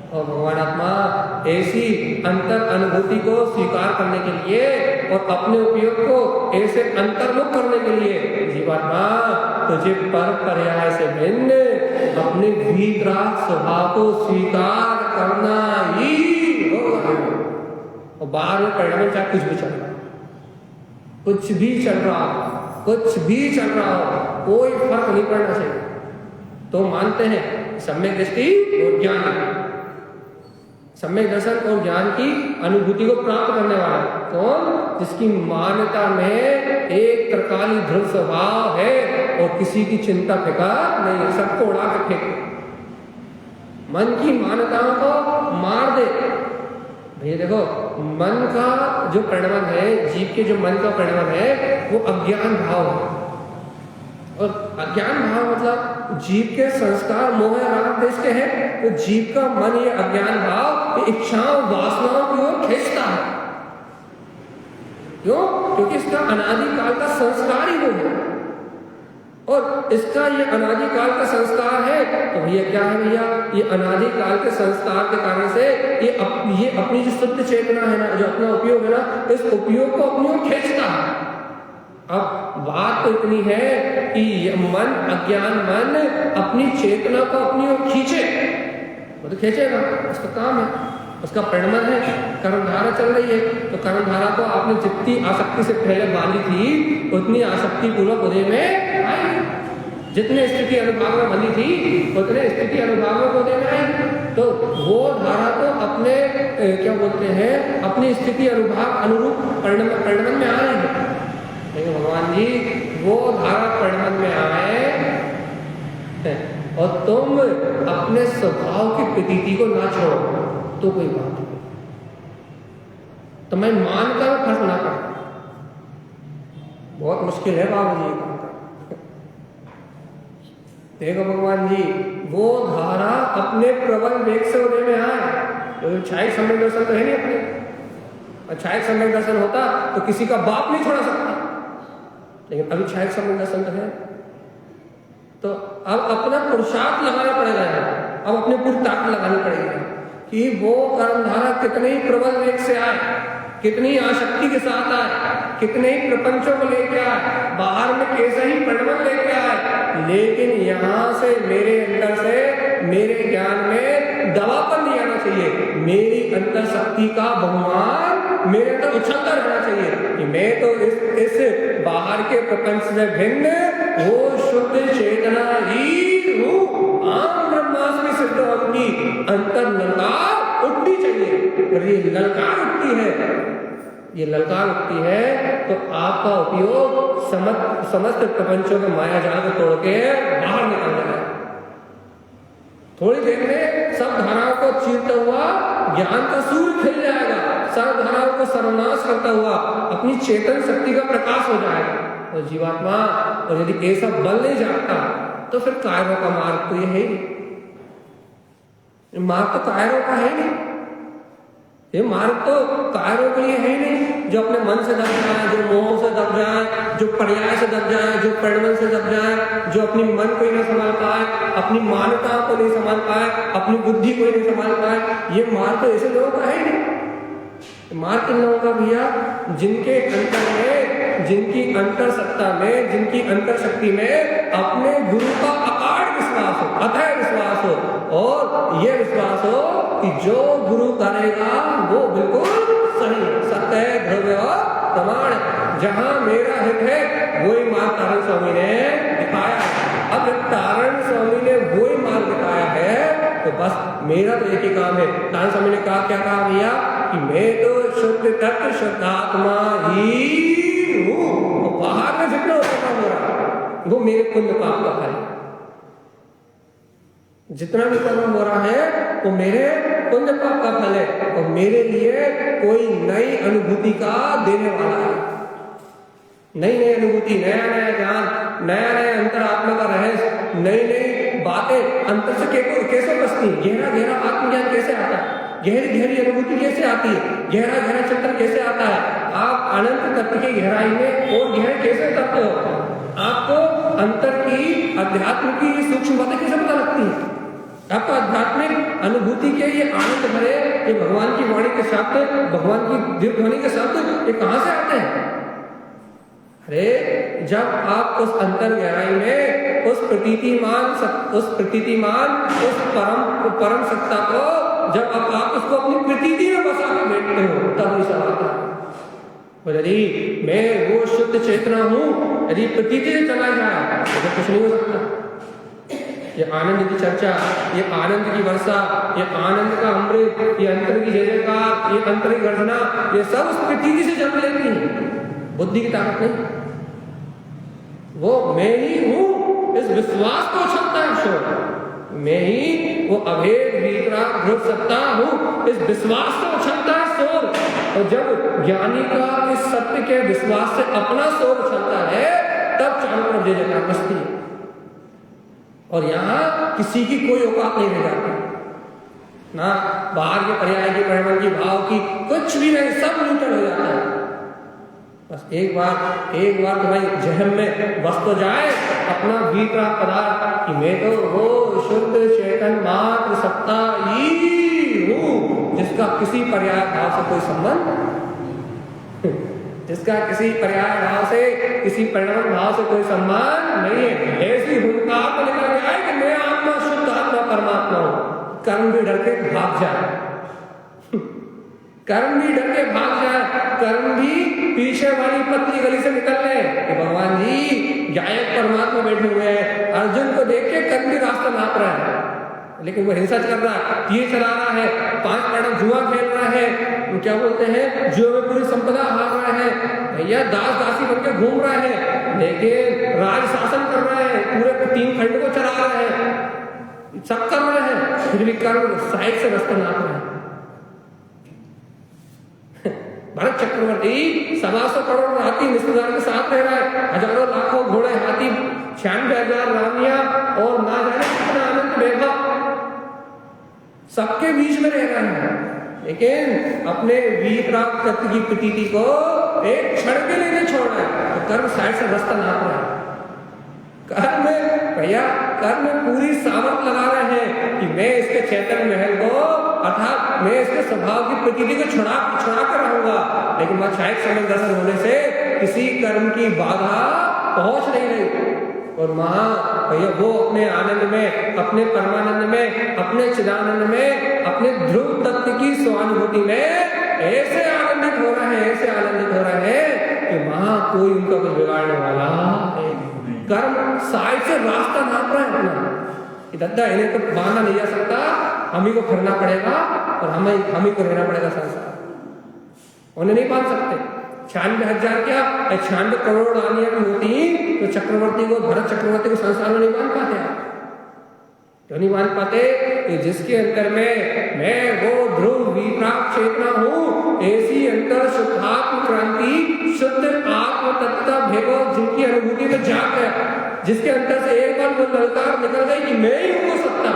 और भगवान आत्मा ऐसी अंतर अनुभूति को स्वीकार करने के लिए और अपने उपयोग को ऐसे अंतर्मुख करने के लिए जीवात्मा तुझे पर पर्याय से भिन्न अपने वीतराग स्वभाव को स्वीकार करना ही होगा। और बाहर में परिणाम चाहे कुछ भी चल रहा, कुछ भी चल रहा, कुछ भी चल रहा हो, कोई फर्क नहीं पड़ना चाहिए। तो मानते हैं सम्यक दृष्टि और ज्ञान, सम्यक दर्शन और ज्ञान की अनुभूति को प्राप्त करने वाला कौन? जिसकी मान्यता में एक प्रकाली ध्रुव स्वभाव है और किसी की चिंता फिकर नहीं है, सबको उड़ा के फेंक, मन की मान्यताओं को मार दे। भैया देखो, मन का जो परिणाम है, जीव के जो मन का परिणाम है वो अज्ञान भाव है। और अज्ञान भाव मतलब जीव के संस्कार मोह राग देश के हैं, तो जीव का मन ये अज्ञान भाव ये इच्छाओं वासनाओं की ओर खींचता है। क्यों? क्योंकि इसका अनादिकाल का संस्कार ही वो है, और इसका ये अनादिकाल का संस्कार है। तो भैया क्या है भैया, ये अनादिकाल के संस्कार के कारण से ये अपनी जो शुद्ध चेतना है ना, जो अपना उपयोग है ना, इस उपयोग को अपनी ओर खींचता है। अब बात तो इतनी है कि मन, अज्ञान मन अपनी चेतना को अपनी ओर खींचे, वो तो खींचेगा, उसका काम है, उसका परिणाम है। कर्मधारा चल रही है, तो कर्मधारा को आपने जितनी आसक्ति से पहले बांधी थी उतनी आसक्ति पूर्वक उदय में आई, जितने स्थिति अनुभाव में बंधी थी उतने स्थिति अनुभाव में उदय में आई। तो वो धारा तो अपने क्या बोलते हैं, अपनी स्थिति अनुभाव अनुरूप परिणाम में आ रही है। लेकिन भगवान जी वो धारा परिणाम में आए और तुम अपने स्वभाव की प्रतीति को ना छोड़ो तो कोई बात नहीं, तो मैं मानता हूं फर्क ना पड़े। बहुत मुश्किल है बाबू जी का। देखो भगवान जी वो धारा अपने प्रबल वेग से उदय में आए, तो छाया सम्यक दर्शन तो है नहीं अपने, और छाया सम्यक दर्शन होता तो किसी का बाप नहीं छोड़ा सकता, लेकिन अभी छाया सम्यक दर्शन तो है। तो अब अपना पुरुषार्थ लगाना पड़ेगा, अब अपने पूरी ताकत लगानी पड़ेगी कि वो कर्मधारा कितने ही प्रबल वेग से आए, कितनी आसक्ति के साथ आए, कितने ही प्रपंचों को लेके आए, बाहर में कैसे ही परिणाम लेके आए, लेकिन यहाँ से मेरे अंदर से मेरे ज्ञान में दबापन नहीं आना चाहिए, मेरी अंतर शक्ति का बहुमान मेरे अंदर उछलता रहना चाहिए कि मैं तो इस बाहर के प्रपंच से भिन्न वो शुद्ध चेतना ही हूँ। आम ब्रह्मास्मि सिद्ध होगी, अंतर ललकार उठनी चाहिए। और ये ललकार उठती है, ये ललकार उठती है तो आपका उपयोग समस्त प्रपंचों के माया जाल को तोड़ के बाहर निकल जाए। थोड़ी देर में सब धाराओं को चीरता हुआ ज्ञान का सूर्य खिल जाएगा, सब धाराओं को सर्वनाश करता हुआ अपनी चेतन शक्ति का प्रकाश हो जाएगा। और जीवात्मा, और यदि ऐसा बल नहीं जागता तो फिर कायरों का मार्ग तो ये है ही, मार्ग तो कायरों का है नहीं, ये मार्ग तो कायरों के लिए है ही नहीं। जो अपने मन से दब जाए, जो मोह से दब जाए, जो पर्याय से दब जाए, जो परिणमन से दब जाए, जो अपनी मन को ही नहीं संभाल पाए, अपनी मान्यताओं को नहीं संभाल पाए, अपनी बुद्धि को ही नहीं संभाल पाए, ये मार्ग तो ऐसे लोगों का है ही नहीं। मार्ग इन लोगों का भैया जिनके अंतर में, जिनकी अंतर सत्ता में, जिनकी अंतर शक्ति में अपने गुरु का अकाट विश्वास हो, अथय विश्वास हो, और ये विश्वास हो कि जो गुरु करेगा वो बिल्कुल सही, सत्य, ध्रुव और प्रमाण। जहां मेरा हित है वही मार्ग तारण स्वामी ने दिखाया। अब तारण स्वामी ने वही मार्ग दिखाया है तो बस मेरा तो एक ही काम है। तारण स्वामी ने कहा, क्या कहा भैया, कि मैं तो शुद्ध तत्व शुद्धात्मा ही हूँ। बाहर में जितना काम हो रहा वो मेरे पुण्य पाप का फल, जितना भी कर्म हो रहा है वो मेरे पुण्य पाप का फल है, और मेरे लिए कोई नई अनुभूति का देने वाला है। नई नई अनुभूति, नया नया ज्ञान, नया नया अंतरात्मा का रहस्य, नई नई बातें अंतर से कैसे बसती, गहरा गहरा आत्मज्ञान कैसे आता है, गहरी गहरी अनुभूति कैसे आती है, गहरा गहरा चिंतन कैसे आता है। आप अनंत तत्व की गहराई में और गहरे कैसे उतरते हो, आपको अंतर की, अध्यात्म की सूक्ष्म बातें कैसे पता लगती है, आपको आध्यात्मिक अनुभूति के ये आनंद भरे, ये भगवान की वाणी के शब्द, भगवान की दिव्य ध्वनि के शब्द, ये कहां से आते हैं? अरे जब आप उस अंतर गहराई में उस प्रतीतिमान, उस परम सत्ता को, जब आप उसको अपनी प्रतीति में बसा के बैठते हो, तब ऐसा आता है। और यदि मैं वो शुद्ध चेतना हूं, यदि प्रतीति से चला जाए तो कुछ नहीं हो सकता। ये आनंद की चर्चा, ये आनंद की वर्षा, ये आनंद का अमृत, ये अंतर की जय जयकार, ये अंतर की गर्जना, ये सब उस प्रतीति से जन्म लेती है, बुद्धि की ताकत नहीं। वो मैं ही हूं, इस विश्वास को उछलता है शोर, मैं ही वो अभेद वितराग ध्रुव सत्ता हूं, इस विश्वास को उछलता है शोर। और जब ज्ञानी का इस सत्य के विश्वास से अपना शोर उछलता है, तब चारों तरफ जय जयकार मचती है, और यहाँ किसी की कोई औकात नहीं रह जाती, ना बाहर के पर्याय की, परिणमन की, भाव की, कुछ भी नहीं, सब न्यूट्रल हो जाता है। बस एक बार तुम्हारी जहन में बस तो जाए अपना भीतरा पदार्थ कि मैं तो वो शुद्ध चेतन मात्र सत्ता ही हूँ, जिसका किसी पर्याय भाव से कोई संबंध जिसका किसी पर्याय भाव से, किसी परिणाम भाव से कोई सम्मान नहीं है। ऐसी हुंकार को लेकर के आए कि मैं आत्मा, शुद्ध आत्मा, परमात्मा हूं। कर्म भी डर के भाग जाए, कर्म भी डर के भाग जाए, कर्म भी पीछे वाली पतली गली से निकल ले कि भगवान जी गायक परमात्मा बैठे हुए हैं। अर्जुन को देख के कर्म भी रास्ता नाप रहा है, लेकिन वो हिंसा कर रहा है, तीर चला रहा है, 5 पैड़ा जुआ खेल रहा है, क्या बोलते हैं, जुए में पूरी संपदा हार रहा है, भैया दास दासी बनकर घूम रहा है, लेकिन राज शासन कर रहा है, पूरे 3 खंड को चला रहा है, सब कर रहा है, फिर भी कर्म साइड से रास्ता नाप रहा है। भरत चक्रवर्ती 125 करोड़ हाथी रिश्तेदार के साथ रह रहा है, हजारों लाखों घोड़े, हाथी, 96,000 रानियां, और ना जाने कितना आनंद वैभव, सबके बीच में रह रहा है, लेकिन अपने वीतराग तत्व की प्रतीति को एक क्षण के लिए नहीं छोड़ रहा है, तो कर्म साइड से रास्ता नाप रहा है। कर्म में भैया, कर्म में पूरी सामर्थ लगा रहे हैं कि मैं इसके चैतन्य महल को, अर्थात मैं इसके स्वभाव की प्रतीति को छुड़ा कर रहूंगा, लेकिन वह छायक समय दर्शन होने से किसी कर्म की बाधा पहुंच नहीं रही। और भैया वो अपने आनंद में, अपने परमानंद में, अपने चिदानंद में, अपने ध्रुव तत्व की स्वानुभूति में ऐसे आनंदित हो रहे हैं, ऐसे आनंदित हो रहे हैं कि वहां कोई उनका कुछ बिगाड़ने वाला है। कर्म साइड से रास्ता नाप रहा है अपना कि दादा इन्हें तो बांधा नहीं जा सकता, हम ही को फिरना पड़ेगा और हम ही को रहना पड़ेगा संसार, उन्हें नहीं बांध सकते। 96,000 क्या 96 करोड़ रानियां भी होती तो चक्रवर्ती को, भरत चक्रवर्ती को संसार में नहीं बांध पाते आप। क्यों नहीं बांध पाते? कि जिसके अंतर में मैं वो ध्रुव विप्राक चेतना हूँ, ऐसी अंतर शुद्धात्म क्रांति शुद्ध आत्म तत्व भेदो जिनकी अनुभूति में जाग गया, जिसके अंतर से एक बार वो ललकार निकल गई कि मैं ही हूँ सत्ता,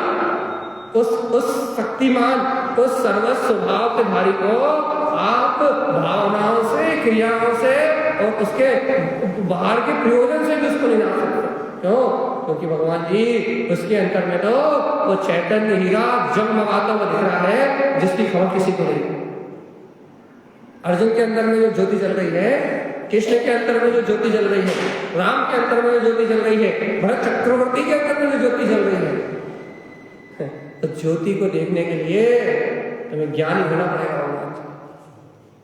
उस शक्तिमान, उस सर्वस्व स्वभाव के धारी को आप भावनाओं से, क्रियाओं से और उसके बाहर के प्रयोजन से भी उसको नहीं ला सकते। क्यों? क्योंकि भगवान जी उसके अंतर में तो वो चैतन्य हीरा जगमगाता हुआ दिख रहा है जिसकी खबर किसी को नहीं। अर्जुन के अंदर में जो ज्योति जल रही है, कृष्ण के अंतर में जो ज्योति जल रही है, राम के अंतर में जो ज्योति जल रही है, भरत चक्रवर्ती के अंतर में जो ज्योति जल रही है, तो ज्योति को देखने के लिए तुम्हें ज्ञानी होना पड़ेगा।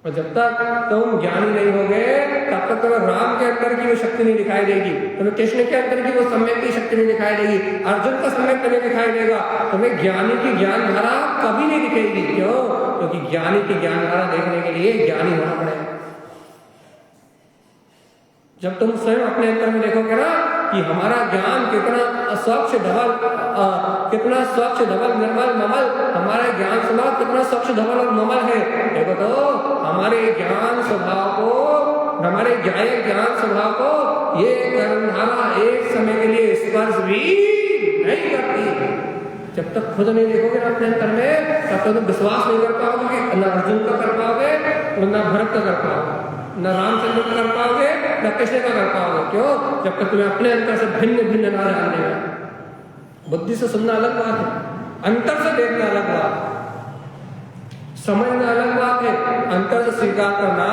और जब तक तुम ज्ञानी नहीं होगे तब तक तुम्हें राम के अंदर की वो शक्ति नहीं दिखाई देगी, तुम्हें कृष्ण के अंदर की वो सम्यक की शक्ति नहीं दिखाई देगी, अर्जुन का सम्यक नहीं दिखाई देगा, तुम्हें ज्ञानी की ज्ञान धारा कभी नहीं दिखेगी। क्यों? क्योंकि ज्ञानी की ज्ञान धारा देखने के लिए ज्ञानी होना पड़ेगा। जब तुम स्वयं अपने अंतर में देखोगे ना कि हमारा ज्ञान कितना स्वच्छ धवल, कितना स्वच्छ धवल निर्मल ममल, हमारा ज्ञान स्वभाव कितना स्वच्छ धवल और ममल है। देखो तो हमारे ज्ञान स्वभाव को, हमारे ज्ञान स्वभाव को ये कर्मधारा एक समय के लिए स्पर्श भी नहीं करती। जब तक खुद नहीं देखोगे ना अपने अंतर में, तब तक तुम विश्वास नहीं कर पाओगे कि न अर्जुन का कर पाओगे, न भरत का कर पाओगे, न रामचंद्र का कर पाओगे, न कृष्ण का कर पाओगे। क्यों? जब तक तुम्हें अपने अंतर से भिन्न भिन्न ना जानने में। बुद्धि से सुनना अलग बात है, अंतर से देखना अलग बात, समझना अलग बात है, अंतर से स्वीकार करना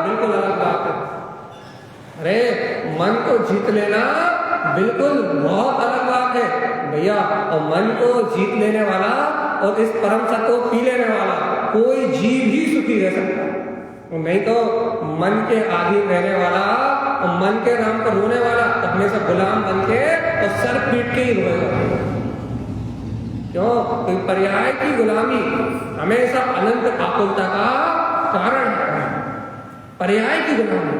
बिल्कुल अलग बात है। अरे मन को जीत लेना बिल्कुल बहुत अलग बात है भैया। और मन को जीत लेने वाला और इस परम सत्य को पी लेने वाला कोई जीव ही सुखी रह सकता, नहीं तो मन के आधीन रहने वाला और मन के नाम पर रोने वाला हमेशा गुलाम बन के और सर पीट के ही रोएगा। क्यों? तो पर्याय की गुलामी हमेशा अनंत आकुलता का कारण है। पर्याय की गुलामी,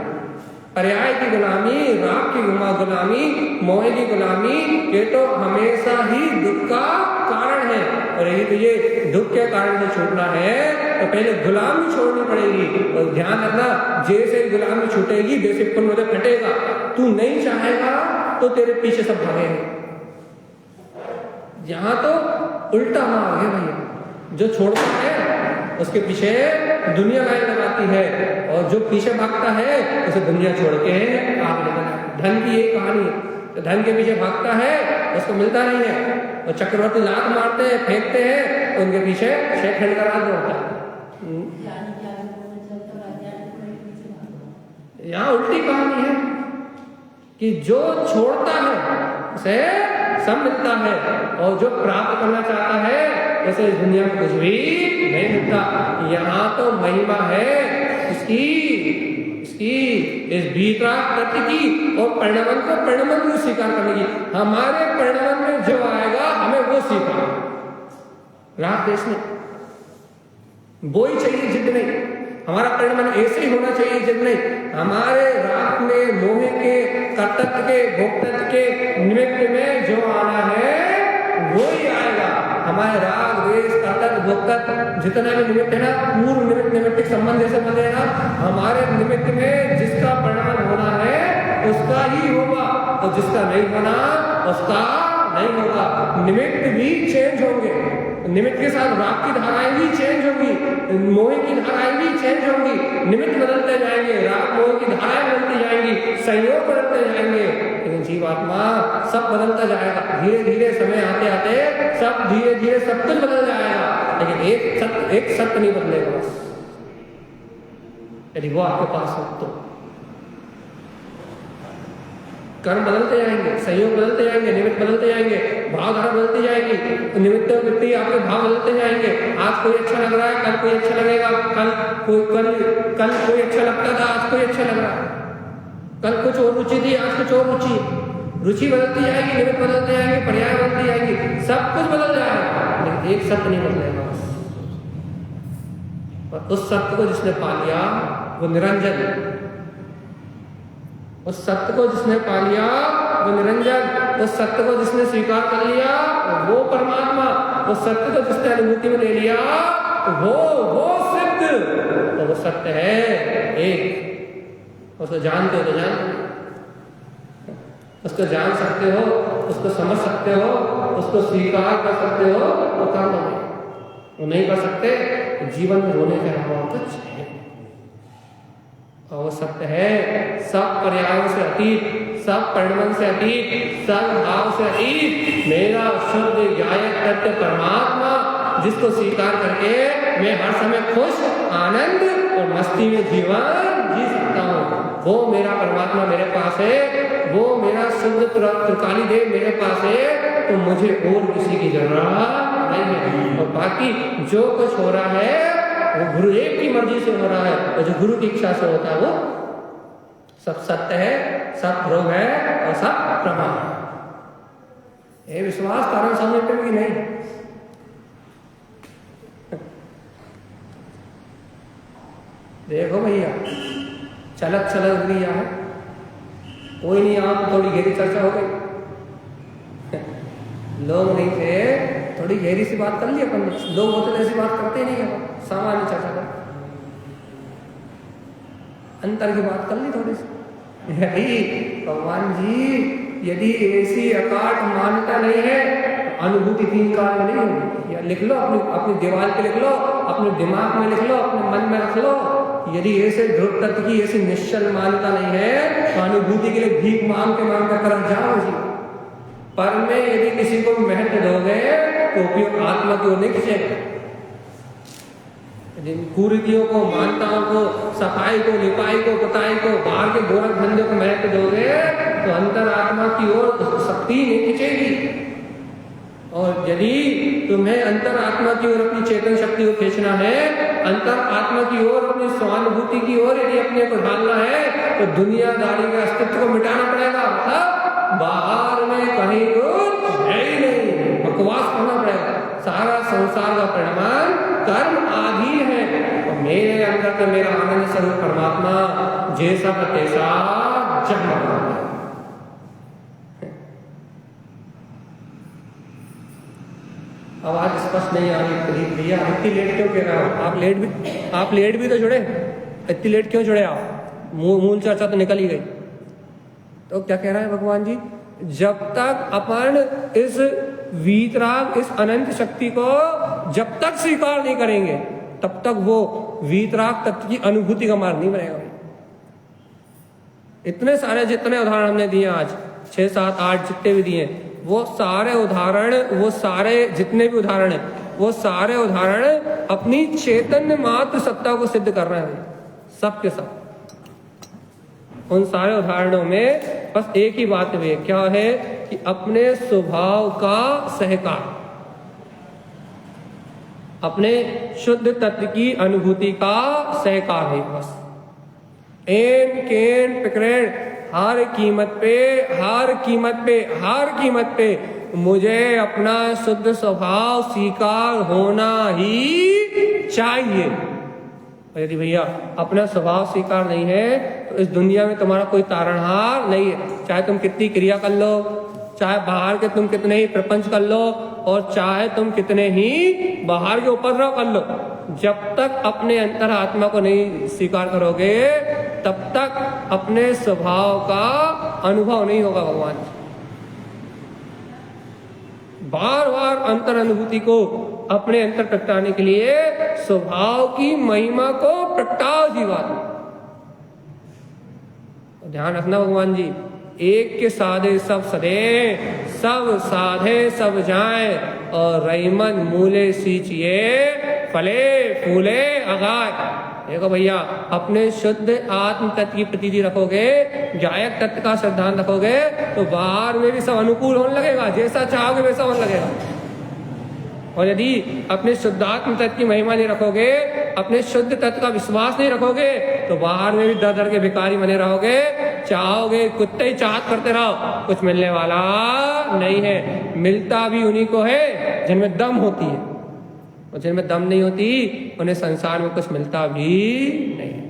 पर्याय की गुलामी, राग की गुलामी, मोह की गुलामी, ये तो हमेशा ही दुख का कारण है। और यही तो ये दुख के कारण से छूटना है तो पहले गुलामी छोड़नी पड़ेगी। और ध्यान रखना, जैसे गुलामी छूटेगी वैसे पुण्य फटेगा। तू नहीं चाहेगा तो तेरे पीछे सब भागेंगे। यहाँ तो उल्टा मार्ग है भैया, जो छोड़ता है उसके पीछे दुनिया गाय लगाती है और जो पीछे भागता है उसे दुनिया छोड़ के आगे लगाती। धन की एक कहानी है, तो धन के पीछे भागता है उसको मिलता नहीं है, और चक्रवर्ती लात मारते हैं, फेंकते हैं, उनके पीछे शेख हैंड का राज होता है। यहाँ उल्टी कहानी है कि जो छोड़ता है उसे सब मिलता है, और जो प्राप्त करना चाहता है उसे इस दुनिया में कुछ भी नहीं मिलता। यहाँ तो महिमा है इसकी इस भीतरा तत्व की और परिणाम को परिणाम को स्वीकार करने की। हमारे परिणाम में जो आएगा हमें वो स्वीकार। राग देश में वो ही चाहिए, जिद नहीं। हमारा परिणाम ऐसे ही होना चाहिए, जिद नहीं। हमारे राग में मोह के, कर्तव्य के, भोक्तत्व के निमित्त में जो आना है वो ही आएगा। हमारे राग द्वेष कर्तव्य भोक्तत्व जितना भी निमित्त है ना, पूर्व निमित्त निमित्त संबंध जैसे बने ना, हमारे निमित्त में जिसका परिणाम होना है उसका ही होगा, और जिसका नहीं होना उसका नहीं होगा। निमित्त भी चेंज होंगे, निमित्त के साथ राग की धाराएं भी चेंज होंगी, मोह की धाराएं भी चेंज होंगी। निमित्त बदलते जाएंगे, राग मोह की धाराएं बदलती जाएंगी, संयोग बदलते जाएंगे, लेकिन जीवात्मा सब बदलता जाएगा। धीरे धीरे समय आते आते सब धीरे धीरे सब कुछ बदल जाएगा, लेकिन एक सत्य नहीं बदलेगा। बस यदि वो आपके पास हो तो कर्म बदलते जाएंगे, संयोग बदलते जाएंगे, निमित्त बदलते जाएंगे, भावधारा बदलती जाएगी, निमित्त वृत्ति आपके भाव बदलते जाएंगे, आज कोई अच्छा लग रहा है, कल कोई अच्छा लगेगा, कल कोई अच्छा लगता था, आज कोई अच्छा लग रहा है। कल कुछ और रुचि थी, आज कुछ और रुचि बदलती जाएगी, निमित्त बदलते जाएंगे, पर्याय बदलती जाएगी, सब कुछ बदल जाएगा, लेकिन एक सत्य नहीं बदलेगा बस। और उस सत्य को जिसने पा लिया वो निरंजन, उस सत्य को जिसने पा लिया वो निरंजन, उस सत्य को जिसने स्वीकार कर लिया वो परमात्मा, उस सत्य को जिसने अनुभूति में ले लिया वो सिद्ध, तो वो सत्य है एक। उसको जानते हो तो जानते हो, उसको जान सकते हो, उसको समझ सकते हो, उसको स्वीकार कर सकते हो, तो काम हो गया। वो नहीं कर सकते तो जीवन में होने के अलावा कुछ है। और वो सत्य है सब पर्यायों से अतीत, सब परिणमन से अतीत, सब भाव से अतीत, मेरा शुद्ध गायक तत्व परमात्मा, जिसको स्वीकार करके मैं हर समय खुश, आनंद और मस्ती में जीवन जी सकता हूँ। वो मेरा परमात्मा मेरे पास है, वो मेरा शुद्ध त्रिकाली देव मेरे पास है, तो मुझे और किसी की जरूरत नहीं है। और बाकी जो कुछ हो रहा है वो गुरुदेव की मर्जी से हो रहा है, और जो गुरु की इच्छा से होता है वो सब सत्य है, सब ध्रुव है और सब प्रमाण है। ये विश्वास कारण सामने पे भी नहीं। देखो भैया, चलत दिया है, कोई नहीं, आप थोड़ी गहरी चर्चा हो गई, लोग नहीं थे, थोड़ी गहरी सी बात कर ली अपन ने। लोग होते ऐसी बात करते नहीं है, सामान्य चर्चा कर, अंतर की बात कर ली थोड़ी सी। भगवान जी यदि ऐसी अकाट मान्यता नहीं है, अनुभूति 3 काल में नहीं होगी। या लिख लो, अपनी दीवार पे लिख लो, अपने दिमाग में लिख लो, अपने मन में रख लो। यदि ऐसे ध्रुव तत्व की ऐसी निश्चल मान्यता नहीं है, तो अनुभूति के लिए भीख मांग के तरफ जाओ जी। पर में यदि किसी को महत्व दोगे तो उपयोग आत्मा की ओर नहीं खींचेगा। कुरीतियों को, मानताओं को, सफाई को, निपाई को, पुताई को, बाहर के गोरख धंधे को महत्व दोगे तो अंतर आत्मा की ओर शक्ति नहीं खींचेगी। और यदि तुम्हें अंतर आत्मा की ओर अपनी चेतन शक्ति को खींचना है, अंतर आत्मा की ओर, अपनी स्वानुभूति की ओर यदि अपने को ढालना है, तो दुनियादारी के अस्तित्व को मिटाना पड़ेगा। मतलब बाहर में कहीं कुछ है ही नहीं, बकवास करना पड़ेगा। सारा संसार का परिणाम कर्म आदि है, और मेरे अंदर तो मेरा आनंद स्वरूप परमात्मा जैसा का तैसा जन्म। आवाज स्पष्ट नहीं आ रही भैया, इतनी लेट क्यों कह रहे हो? आप लेट भी तो जुड़े, इतनी लेट क्यों जुड़े आप? मूल चर्चा तो निकल ही गई। तो क्या कह रहा है भगवान जी? जब तक अपन इस वीतराग, इस अनंत शक्ति को जब तक स्वीकार नहीं करेंगे, तब तक वो वीतराग तत्व की अनुभूति का मार्ग नहीं बनेगा। इतने सारे जितने उदाहरण हमने दिए आज, 6, 7, 8 जितने भी दिए, वो सारे उदाहरण, वो सारे जितने भी उदाहरण हैं, वो सारे उदाहरण अपनी चैतन्य मात्र सत्ता को सिद्ध कर रहे हैं, सब के सब। उन सारे उदाहरणों में बस एक ही बात है, क्या है कि अपने स्वभाव का सहकार, अपने शुद्ध तत्व की अनुभूति का सहकार है। बस एन केन पिकरेण, हर कीमत पे मुझे अपना शुद्ध स्वभाव स्वीकार होना ही चाहिए। यदि भैया अपना स्वभाव स्वीकार नहीं है, तो इस दुनिया में तुम्हारा कोई तारणहार नहीं है। चाहे तुम कितनी क्रिया कर लो, चाहे बाहर के तुम कितने ही प्रपंच कर लो, और चाहे तुम कितने ही बाहर के उपद्रव कर लो, जब तक अपने अंतर आत्मा को नहीं स्वीकार करोगे, तब तक अपने स्वभाव का अनुभव नहीं होगा। भगवान बार बार अंतर अनुभूति को अपने अंतर प्रगटाने के लिए स्वभाव की महिमा को प्रगटाओ जीवात्मा। ध्यान रखना भगवान जी, एक के साधे सब सदे, सब साधे सब जाए, और रहीमन मूले सींचिए, फले फूले अगाय। देखो भैया, अपने शुद्ध आत्म तत्व की प्रतीति रखोगे, गायक तत्व का सिद्धांत रखोगे, तो बाहर में भी सब अनुकूल होने लगेगा, जैसा चाहोगे वैसा होने लगेगा। और यदि अपने शुद्धात्म तत्व की महिमा नहीं रखोगे, अपने शुद्ध तत्व का विश्वास नहीं रखोगे, तो बाहर में भी दर दर के भिखारी बने रहोगे, चाहोगे कुत्ते ही चाहत करते रहो, कुछ मिलने वाला नहीं है। मिलता भी उन्हीं को है जिनमें दम होती है, और जिनमें दम नहीं होती उन्हें संसार में कुछ मिलता भी नहीं है।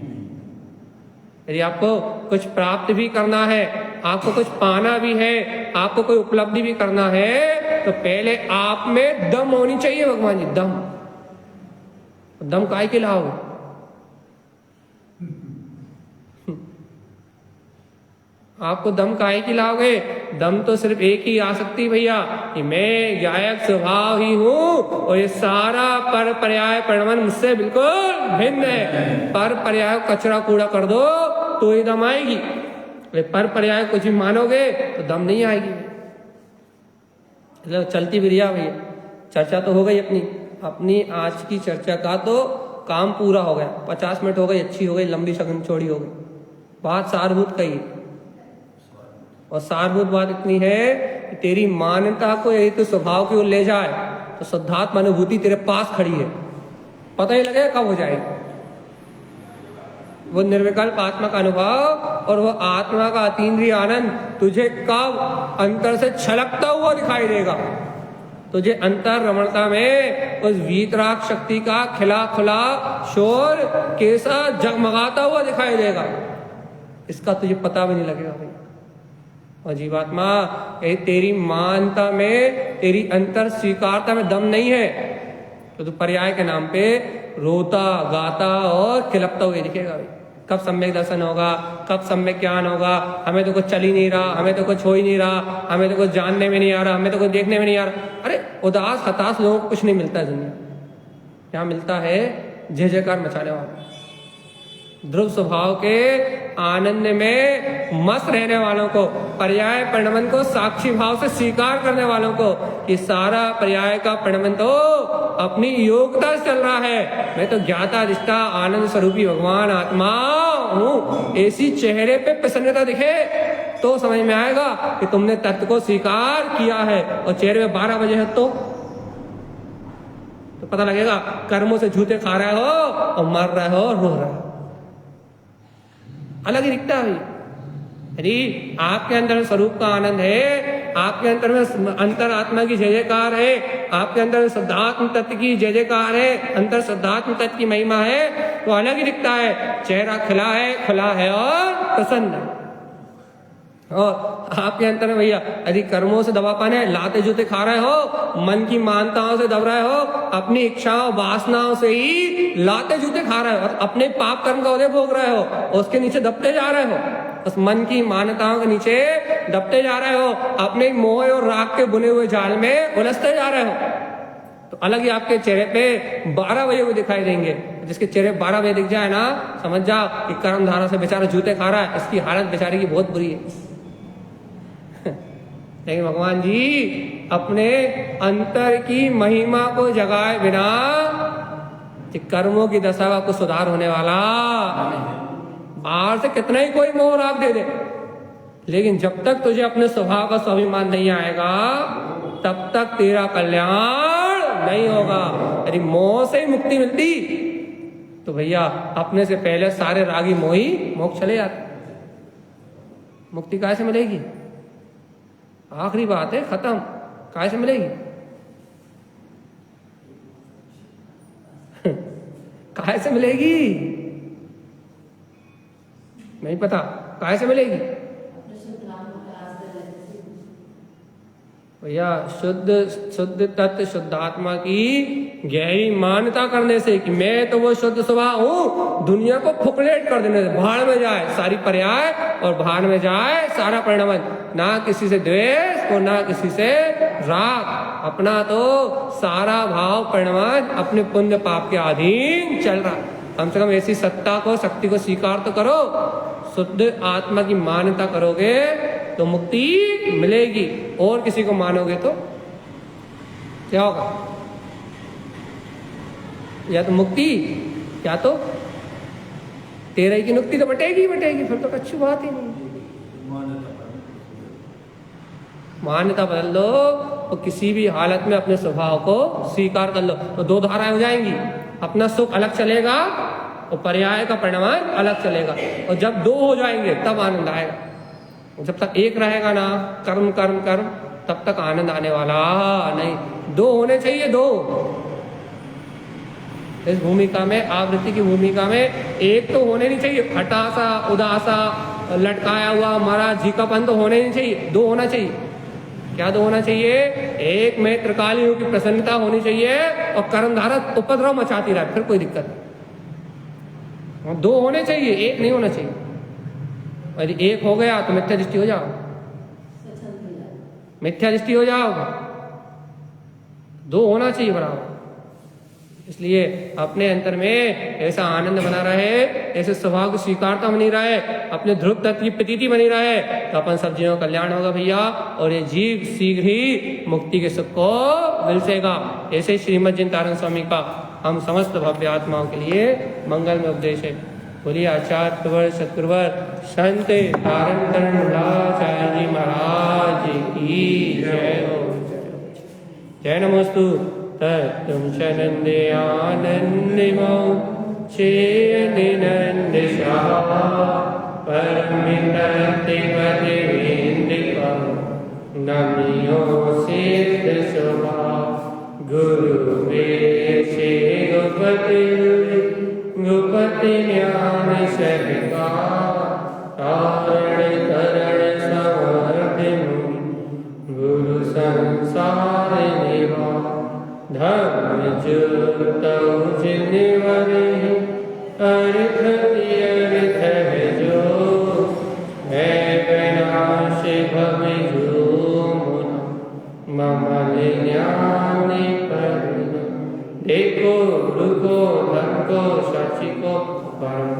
यदि आपको कुछ प्राप्त भी करना है, आपको कुछ पाना भी है, आपको कोई उपलब्धि भी करना है, तो पहले आप में दम होनी चाहिए भगवान जी, दम। दम काहे के लाओगे? आपको दम काहे की लाओगे? दम तो सिर्फ एक ही आ सकती भैया कि मैं गायक स्वभाव ही हूं और ये सारा पर पर्याय परिणमन मुझसे बिल्कुल भिन्न है। पर पर्याय कचरा कूड़ा कर दो तो ही दम आएगी, पर पर्याय कुछ भी मानोगे तो दम नहीं आएगी। मतलब चलती बिरिया भैया, चर्चा तो हो गई अपनी आज की चर्चा का तो काम पूरा हो गया। 50 मिनट हो गई, अच्छी हो गई, लंबी शगन चौड़ी हो गई। बात सारभूत कही, और सारभूत बात इतनी है कि तेरी मान्यता को यदि तो स्वभाव की ओर ले जाए तो शुद्धात्मा अनुभूति तेरे पास खड़ी है, पता ही लगेगा कब हो जाएगी। वो निर्विकल्प आत्मा का अनुभव और वो आत्मा का अतीन्द्रिय आनंद तुझे कब अंतर से छलकता हुआ दिखाई देगा। तुझे अंतर रमणता में उस वीतराग शक्ति का खिला खुला शोर कैसा जगमगाता हुआ दिखाई देगा, इसका तुझे पता भी नहीं लगेगा भाई। और जीवात्मा यही तेरी मानता में, तेरी अंतर स्वीकारता में दम नहीं है तो तू पर्याय के नाम पे रोता गाता और खिलपता हुआ दिखेगा भाई। कब सम्यक दर्शन होगा, कब सम्यक ज्ञान होगा, हमें तो कुछ चल ही नहीं रहा, हमें तो कुछ हो ही नहीं रहा, हमें तो कुछ जानने में नहीं आ रहा, हमें तो कुछ देखने में नहीं आ रहा। अरे उदास हताश लोगों को कुछ नहीं मिलता है दुनिया, यहाँ मिलता है जय जयकार मचाने वाला, ध्रुव स्वभाव के आनंद में मस्त रहने वालों को, पर्याय परिणमन को साक्षी भाव से स्वीकार करने वालों को कि सारा पर्याय का परिणमन तो अपनी योग्यता से चल रहा है। मैं तो ज्ञाता अधिष्ठा आनंद स्वरूपी भगवान आत्मा हूँ। ऐसी चेहरे पे प्रसन्नता दिखे तो समझ में आएगा कि तुमने तत्व को स्वीकार किया है। और चेहरे में 12 बजे है तो पता लगेगा कर्मों से जूते खा रहे हो और मर रहे हो, रो रहे हो, अलग ही दिखता है। यदि आपके अंदर स्वरूप का आनंद है, आपके अंदर में अंतर आत्मा की जय जयकार है, आपके अंदर शुद्धात्म तत्व की जय जयकार है, अंतर शुद्धात्म तत्व की महिमा है, तो अलग ही दिखता है। चेहरा खिला है, खुला है और प्रसन्न है। और आपके अंतर में भैया यदि कर्मों से दबा पाने, लाते जूते खा रहे हो, मन की मानताओं से दब रहे हो, अपनी इच्छाओं वासनाओं से ही लाते जूते खा रहे हो और अपने पाप कर्म का उदय भोग रहे हो, उसके नीचे दबते जा रहे हो, उस मन की मान्यताओं के नीचे दबते जा रहे हो, अपने मोह और राग के बुने हुए जाल में उलझते जा रहे हो। तो अलग ही आपके चेहरे पे 12 बजे वो दिखाई देंगे। जिसके चेहरे 12 बजे दिख जाए ना, समझ जाओ कि कर्म धारा से बेचारा जूते खा रहा है, इसकी हालत बेचारे की बहुत बुरी है। लेकिन भगवान जी अपने अंतर की महिमा को जगाए बिना कर्मों की दशा को सुधार होने वाला, बाहर से कितना ही कोई मोह राग दे दे, लेकिन जब तक तुझे अपने स्वभाव का स्वाभिमान नहीं आएगा तब तक तेरा कल्याण नहीं होगा। यदि मोह से ही मुक्ति मिलती तो भैया अपने से पहले सारे रागी मोही मोक्ष चले जाते। मुक्ति कैसे से मिलेगी? आखिरी बात है, खत्म। काय से मिलेगी? काय से मिलेगी? नहीं पता काय से मिलेगी भैया? शुद्ध तत्व शुद्धात्मा की गहरी मान्यता करने से कि मैं तो वो शुद्ध स्वभाव हूँ, दुनिया को फुकलेट कर देने से, भाड़ में जाए सारी पर्याय और भाड़ में जाए सारा परिणमन। ना किसी से द्वेष और ना किसी से राग, अपना तो सारा भाव परिणमन अपने पुण्य पाप के अधीन चल रहा। कम से कम ऐसी सत्ता को, शक्ति को स्वीकार तो करो। शुद्ध आत्मा की मान्यता करोगे तो मुक्ति मिलेगी, और किसी को मानोगे तो क्या होगा? या तो मुक्ति या तो तेरे की मुक्ति तो बटेगी, फिर तो अच्छी बात ही नहीं। मान्यता बदल लो तो किसी भी हालत में अपने स्वभाव को स्वीकार कर लो, तो दो धाराएं हो जाएंगी। अपना सुख अलग चलेगा और पर्याय का परिणाम अलग चलेगा, और जब दो हो जाएंगे तब आनंद आएगा। जब तक एक रहेगा ना, कर्म कर्म कर्म, तब तक आनंद आने वाला नहीं। दो होने चाहिए, दो। इस भूमिका में, आवृत्ति की भूमिका में एक तो होने नहीं चाहिए। हताशा, उदासा, लटकाया हुआ महाराज झीकापन तो होने नहीं चाहिए, दो होना चाहिए। क्या दो होना चाहिए? एक में त्रिकालियों की प्रसन्नता होनी चाहिए और कर्मधारा उपद्रव मचाती रहे, फिर कोई दिक्कत नहीं। दो होने चाहिए, एक नहीं होना चाहिए। यदि एक हो गया तो मिथ्या दृष्टि हो जाओ, मिथ्या दृष्टि हो जाओगा। दो होना चाहिए बराबर। इसलिए अपने अंतर में ऐसा आनंद बना रहे, ऐसे स्वभाव की स्वीकारता बनी रहे, अपने ध्रुव तत्व की प्रतीति बनी रहे, तो अपन सब जीवों का कल्याण होगा भैया, और ये जीव शीघ्र ही मुक्ति के सुख को मिलेगा। ऐसे श्रीमद् जिनतारण स्वामी का हम समस्त भव्य आत्माओं के लिए मंगल में उपदेश है। बोलिए आचार्य प्रवर सतगुरुवर संत तारण तरणचार्य जी महाराज की जय हो। जय नमोस्तु तत्तुम चनंदे आनंदिमो चेनिनंद शाह परमितति पतिवेंदिका नमियो सिद्ध स्वभाव गुरु वेशे गुपति गुपति ज्ञान सहिका तारण तरण समर्थ गुरु संसार निवा धर्म जुतौ जिनवरे अर्थ तीर्थ है जो है विनाश भव जो ममल ज्ञान परिण। देखो रुको धर्म को साक्षी को परम